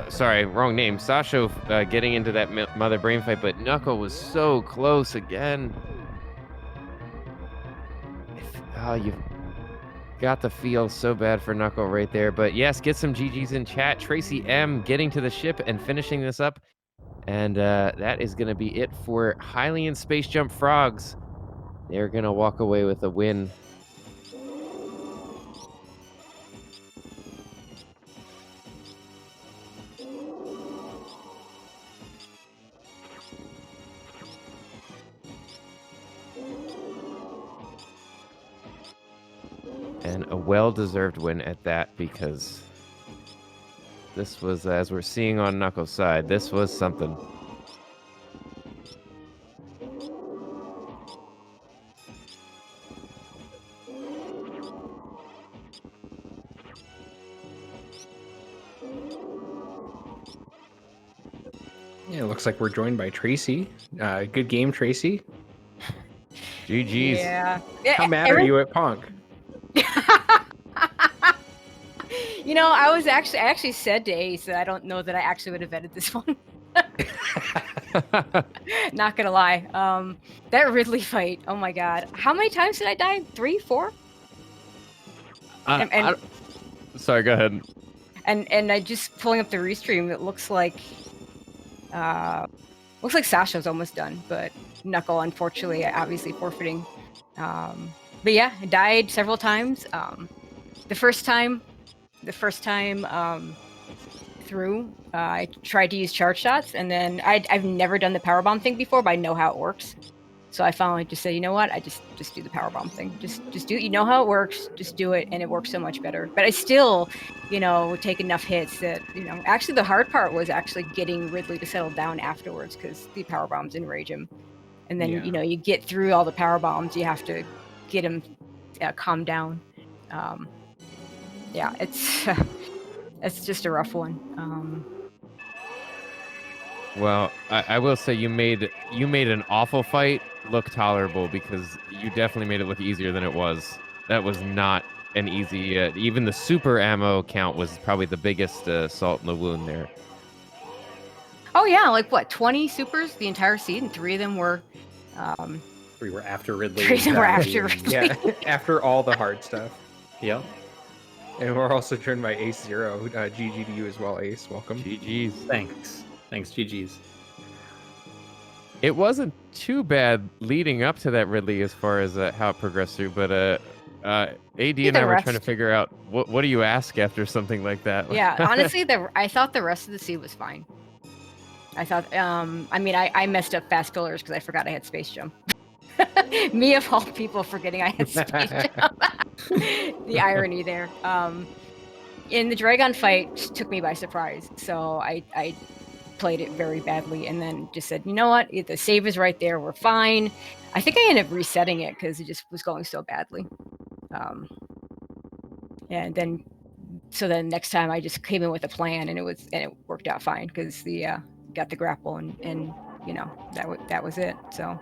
Sorry, wrong name. Sasho getting into that mother brain fight, but Knuckle was so close again. You've got to feel so bad for Knuckle right there. But yes, get some GGs in chat. Tracy M getting to the ship and finishing this up. And that is going to be it for Hylian SpaceJump Frogs. They're going to walk away with a win. And a well-deserved win at that, because this was, as we're seeing on Knuckles' side, this was something. Yeah, it looks like we're joined by Tracy. Good game, Tracy. GG's. Yeah. How mad are you at Punk? You know, I actually said to Ace that I don't know that I actually would have vetted this one. Not gonna lie. That Ridley fight, oh my god. How many times did I die? 3, 4? Sorry, go ahead. And I just pulling up the restream, it looks like Sasha's almost done, but Knuckle unfortunately obviously forfeiting. But yeah, I died several times. The first time through, I tried to use charge shots, and then I've never done the powerbomb thing before, but I know how it works. So I finally just said, you know what? I just do the powerbomb thing. Just do it. You know how it works. Just do it, and it works so much better. But I still, would take enough hits that, actually the hard part was actually getting Ridley to settle down afterwards, because the powerbombs enrage him. And then, you get through all the powerbombs. You have to get him calm down. Yeah, it's just a rough one. Well, I will say you made an awful fight look tolerable, because you definitely made it look easier than it was. That was not an easy. Even the super ammo count was probably the biggest salt in the wound there. Oh yeah, like what, 20 supers the entire seed, and 3 of them were. 3 were after Ridley. 3 of them were after Ridley. Yeah, after all the hard stuff. Yep. And we're also joined by Ace Zero. GG to you as well, Ace. Welcome. GG's. Thanks, GG's. It wasn't too bad leading up to that Ridley as far as how it progressed through, but AD and I were trying to figure out what do you ask after something like that. Yeah, honestly, I thought the rest of the seed was fine. I thought, I messed up fast pillars because I forgot I had SpaceJump. Me of all people forgetting I had SpaceJump. The irony there. In the Dragon fight took me by surprise, so I played it very badly, and then just said, you know what, the save is right there, we're fine. I think I ended up resetting it because it just was going so badly. And then next time I just came in with a plan, and it worked out fine, because the got the grapple, and that was it. So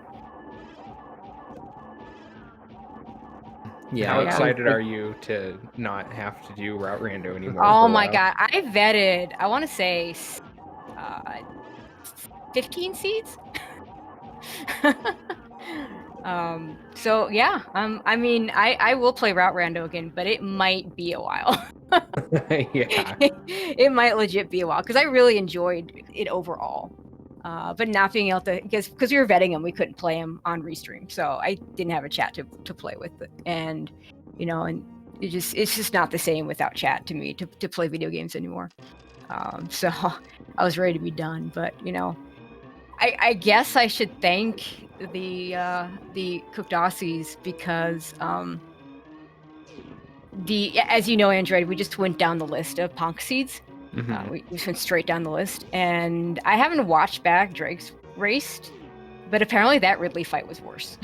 yeah, how excited are you to not have to do route rando anymore? Oh my god, I vetted, I want to say 15 seeds. So yeah, I will play route rando again, but it might be a while. Yeah. It might legit be a while, because I really enjoyed it overall. But not being able to, because we were vetting him, we couldn't play him on restream, so I didn't have a chat to play with it. And and it's just not the same without chat to me to play video games anymore. So I was ready to be done, but I guess I should thank the cooked Aussies because as you know, Android, we just went down the list of Ponk seeds. We just went straight down the list, and I haven't watched back Drake's race, but apparently that Ridley fight was worse.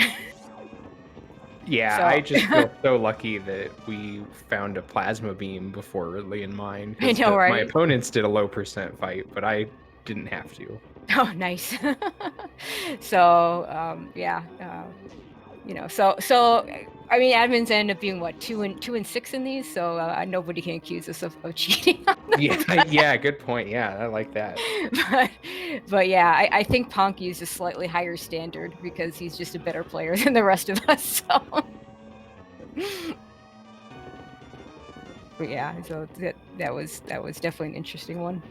Yeah, So- I just feel so lucky that we found a plasma beam before Ridley and mine. 'cause I know, right? My opponents did a low percent fight, but I didn't have to. Oh, nice. So so I mean, admins end up being what 2 and 6 in these, so nobody can accuse us of cheating. Yeah, good point. Yeah, I like that. but yeah, I think Ponk used a slightly higher standard because he's just a better player than the rest of us. So, but yeah, so that was definitely an interesting one.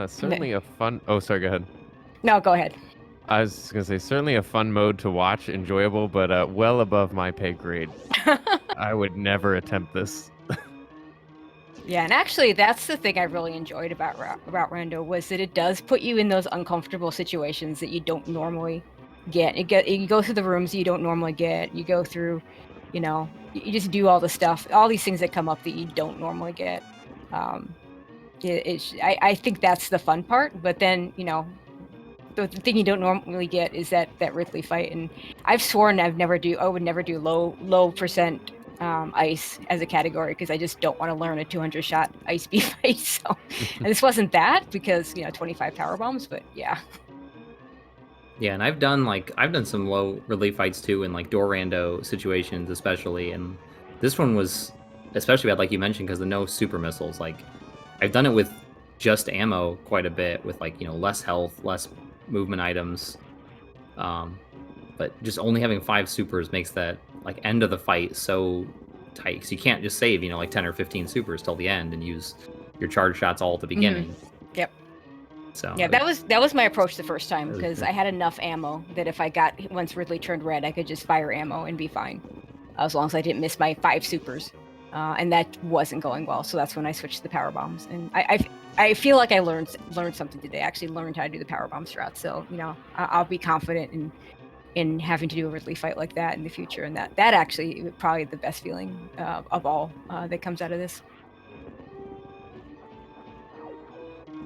Certainly a fun. Oh, sorry. Go ahead. No, go ahead. I was gonna say certainly a fun mode to watch, enjoyable, but well above my pay grade. I would never attempt this. Yeah, and actually, that's the thing I really enjoyed about Rando was that it does put you in those uncomfortable situations that you don't normally get. You go through the rooms you don't normally get. You go through, you just do all the stuff, all these things that come up that you don't normally get. I think that's the fun part. But then, the thing you don't normally get is that Ridley fight, and I've sworn I would never do low percent ice as a category because I just don't want to learn a 200 shot ice beam fight. So, and this wasn't that because 25 power bombs, but yeah. Yeah, and I've done some low relief fights too in like door rando situations especially, and this one was especially bad like you mentioned because the no super missiles. Like I've done it with just ammo quite a bit with less health, less movement items, but just only having 5 supers makes that like end of the fight so tight because you can't just save 10 or 15 supers till the end and use your charge shots all at the beginning. Yep. So yeah, that was my approach the first time was because good. I had enough ammo that if I got once Ridley turned red, I could just fire ammo and be fine, as long as I didn't miss my 5 supers, and that wasn't going well. So that's when I switched to the power bombs, and I feel like I learned something today. I actually learned how to do the power bomb strat, so I'll be confident in having to do a Ridley fight like that in the future, and that actually probably the best feeling of all that comes out of this.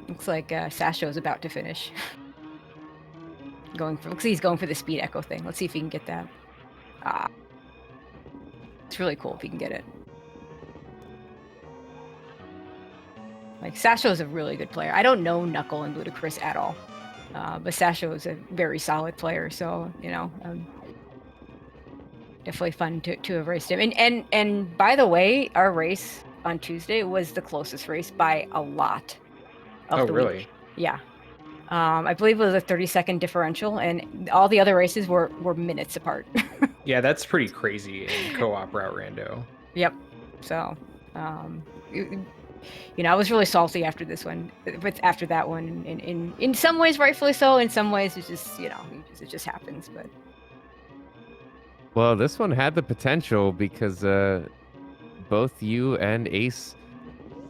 Looks like Sasho's about to finish. Looks like he's going for the speed echo thing. Let's see if he can get that. It's really cool if he can get it. Like Sasho is a really good player. I don't know Knuckle and Ludacris at all, but Sasho is a very solid player. So definitely fun to have raced him. And by the way, our race on Tuesday was the closest race by a lot. Oh, really? Week. Yeah. I believe it was a 30-second differential, and all the other races were minutes apart. Yeah, that's pretty crazy in co-op route rando. Yep. So, I was really salty after this one, but after that one, in some ways rightfully so. In some ways, it's just it just happens. But Well, this one had the potential because both you and Ace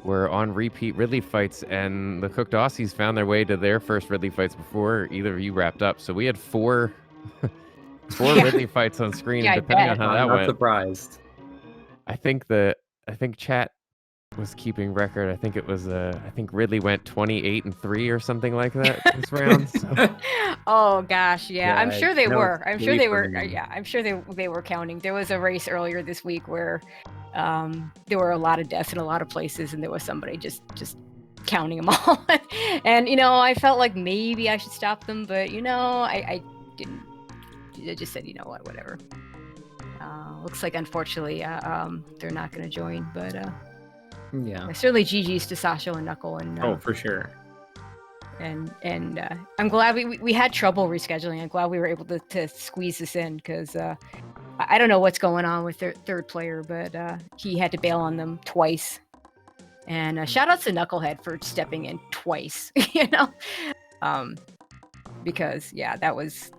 were on repeat Ridley fights, and the cooked Aussies found their way to their first Ridley fights before either of you wrapped up. So we had four Ridley fights on screen, Yeah, I depending bet. on how I'm that not went. surprised. I think chat was keeping record. I think it was I think Ridley went 28-3 or something like that this round. So. oh gosh, yeah, I'm Yeah, sure they no, were. I'm sure maybe they for were. me. Yeah, I'm sure they were counting. There was a race earlier this week where there were a lot of deaths in a lot of places, and there was somebody just counting them all. And I felt like maybe I should stop them, but I didn't. I just said, whatever. Looks like unfortunately they're not going to join, but Yeah. certainly GG's to Sasha and Knuckle, and Oh, for sure. and I'm glad we had trouble rescheduling. I'm glad we were able to squeeze this in because I don't know what's going on with their third player, but he had to bail on them twice. And shout out to Knucklehead for stepping in twice. because yeah, that was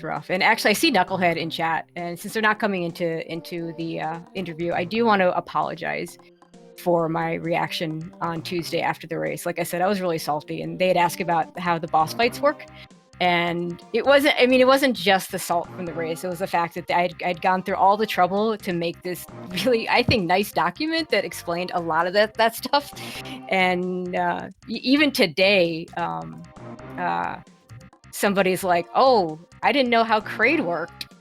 rough. And actually, I see Knucklehead in chat, and since they're not coming into the interview, I do want to apologize for my reaction on Tuesday after the race. Like I said, I was really salty, and they had asked about how the boss fights work. And it wasn't just the salt from the race. It was the fact that I'd gone through all the trouble to make this really, I think, nice document that explained a lot of that stuff. And even today, somebody's like, "Oh, I didn't know how Kraid worked."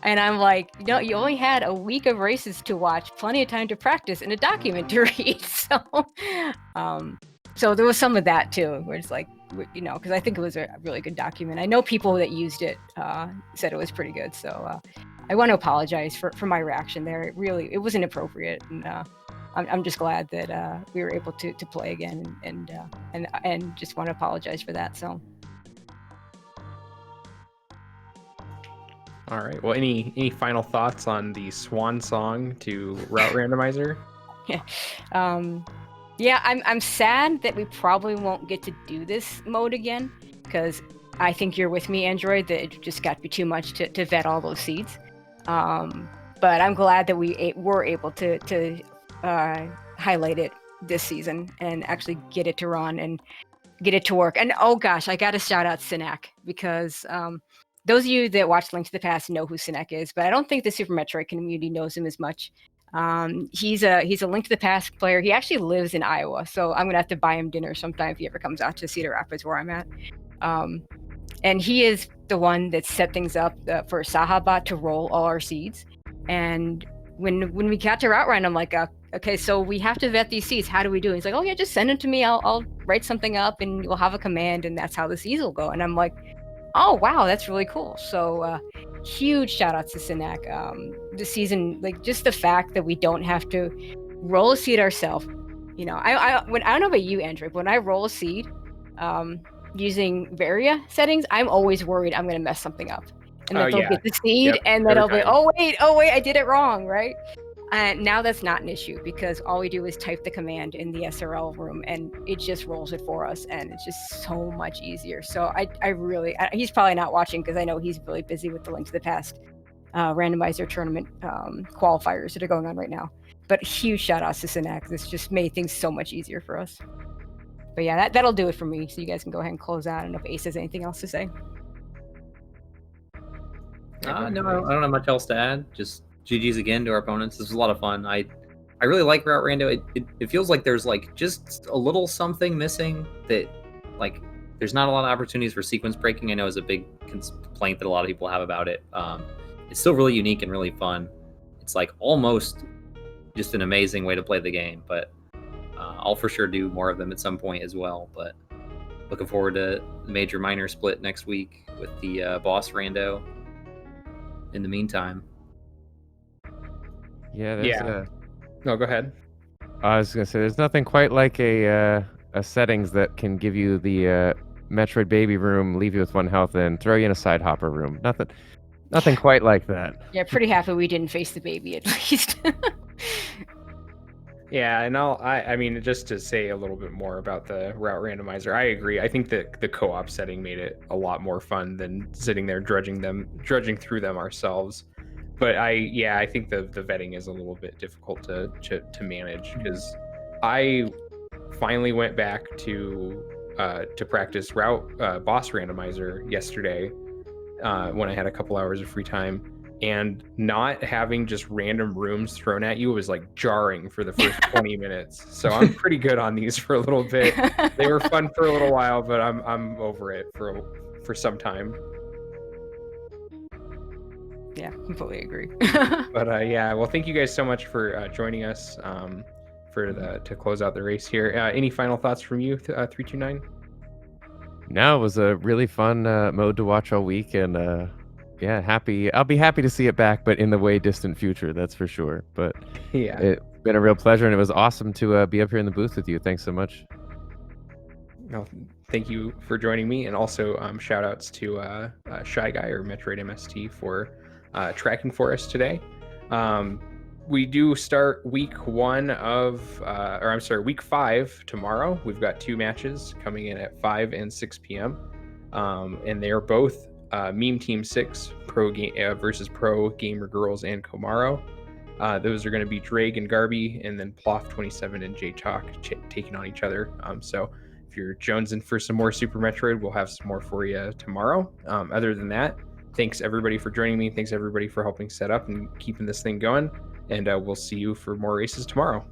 And I'm like, you only had a week of races to watch, plenty of time to practice, and a document to read. So there was some of that too, where it's like, because I think it was a really good document. I know people that used it said it was pretty good. So I want to apologize for my reaction there. It wasn't appropriate, and I'm just glad that we were able to play again, and just want to apologize for that. So. All right. Well, any final thoughts on the swan song to Route Randomizer? Yeah, I'm sad that we probably won't get to do this mode again, because I think you're with me, Android, that it just got to be too much to vet all those seeds. But I'm glad that we were able to highlight it this season and actually get it to run and get it to work. And oh gosh, I got to shout out Sinak, because those of you that watch Link to the Past know who Sinek is, but I don't think the Super Metroid community knows him as much. He's a Link to the Past player. He actually lives in Iowa, so I'm gonna have to buy him dinner sometime if he ever comes out to Cedar Rapids, where I'm at. And he is the one that set things up for Sahabot to roll all our seeds. And when we got to Route Run, I'm like, okay, so we have to vet these seeds. How do we do it? He's like, oh yeah, just send them to me. I'll write something up, and we'll have a command, and that's how the seeds will go. And I'm like, oh wow, that's really cool. So huge shout outs to Sinak. This season, like, just the fact that we don't have to roll a seed ourselves. I don't know about you, Andrew, but when I roll a seed using Varia settings, I'm always worried I'm gonna mess something up, and that they'll get the seed, and then I'll be, oh wait, I did it wrong, right? And now that's not an issue, because all we do is type the command in the SRL room, and it just rolls it for us, and it's just so much easier. So he's probably not watching, because I know he's really busy with the Link to the Past randomizer tournament qualifiers that are going on right now. But huge shout outs to Sinak. This just made things so much easier for us. But yeah, that'll do it for me. So you guys can go ahead and close out. I don't know if Ace has anything else to say. No, I don't have much else to add. Just GG's again to our opponents. This was a lot of fun. I really like Route Rando. It feels like there's like just a little something missing, that like there's not a lot of opportunities for sequence breaking. I know is a big complaint that a lot of people have about it. It's still really unique and really fun. It's like almost just an amazing way to play the game, but I'll for sure do more of them at some point as well. But looking forward to the major minor split next week with the boss rando. In the meantime. Yeah. No, go ahead. I was gonna say, there's nothing quite like a settings that can give you the Metroid baby room, leave you with 1 health, and throw you in a side hopper room. Nothing quite like that. Yeah, pretty happy we didn't face the baby at least. Yeah, and I mean, just to say a little bit more about the Route Randomizer, I agree. I think that the co-op setting made it a lot more fun than sitting there drudging through them ourselves. But I think the vetting is a little bit difficult to manage, because I finally went back to practice Route Boss Randomizer yesterday when I had a couple hours of free time. And not having just random rooms thrown at you was like jarring for the first 20 minutes. So I'm pretty good on these for a little bit. They were fun for a little while, but I'm over it for some time. Yeah, completely agree. But well, thank you guys so much for joining us to close out the race here. Any final thoughts from you, 329? No, it was a really fun mode to watch all week, and I'll be happy to see it back, but in the way distant future, that's for sure. But yeah, it's been a real pleasure, and it was awesome to be up here in the booth with you. Thanks so much. No, thank you for joining me, and also shout outs to Shy Guy or Metroid MST for tracking for us today. we do start week 5 tomorrow. We've got 2 matches coming in at 5 and 6 p.m. And they are both Meme Team 6 pro game versus Pro Gamer Girls and Komaro. Those are going to be Drag and Garby, and then Ploff 27 and J Talk taking on each other. So if you're jonesing for some more Super Metroid, we'll have some more for you tomorrow. Other than that, thanks everybody for joining me. Thanks everybody for helping set up and keeping this thing going. And we'll see you for more races tomorrow.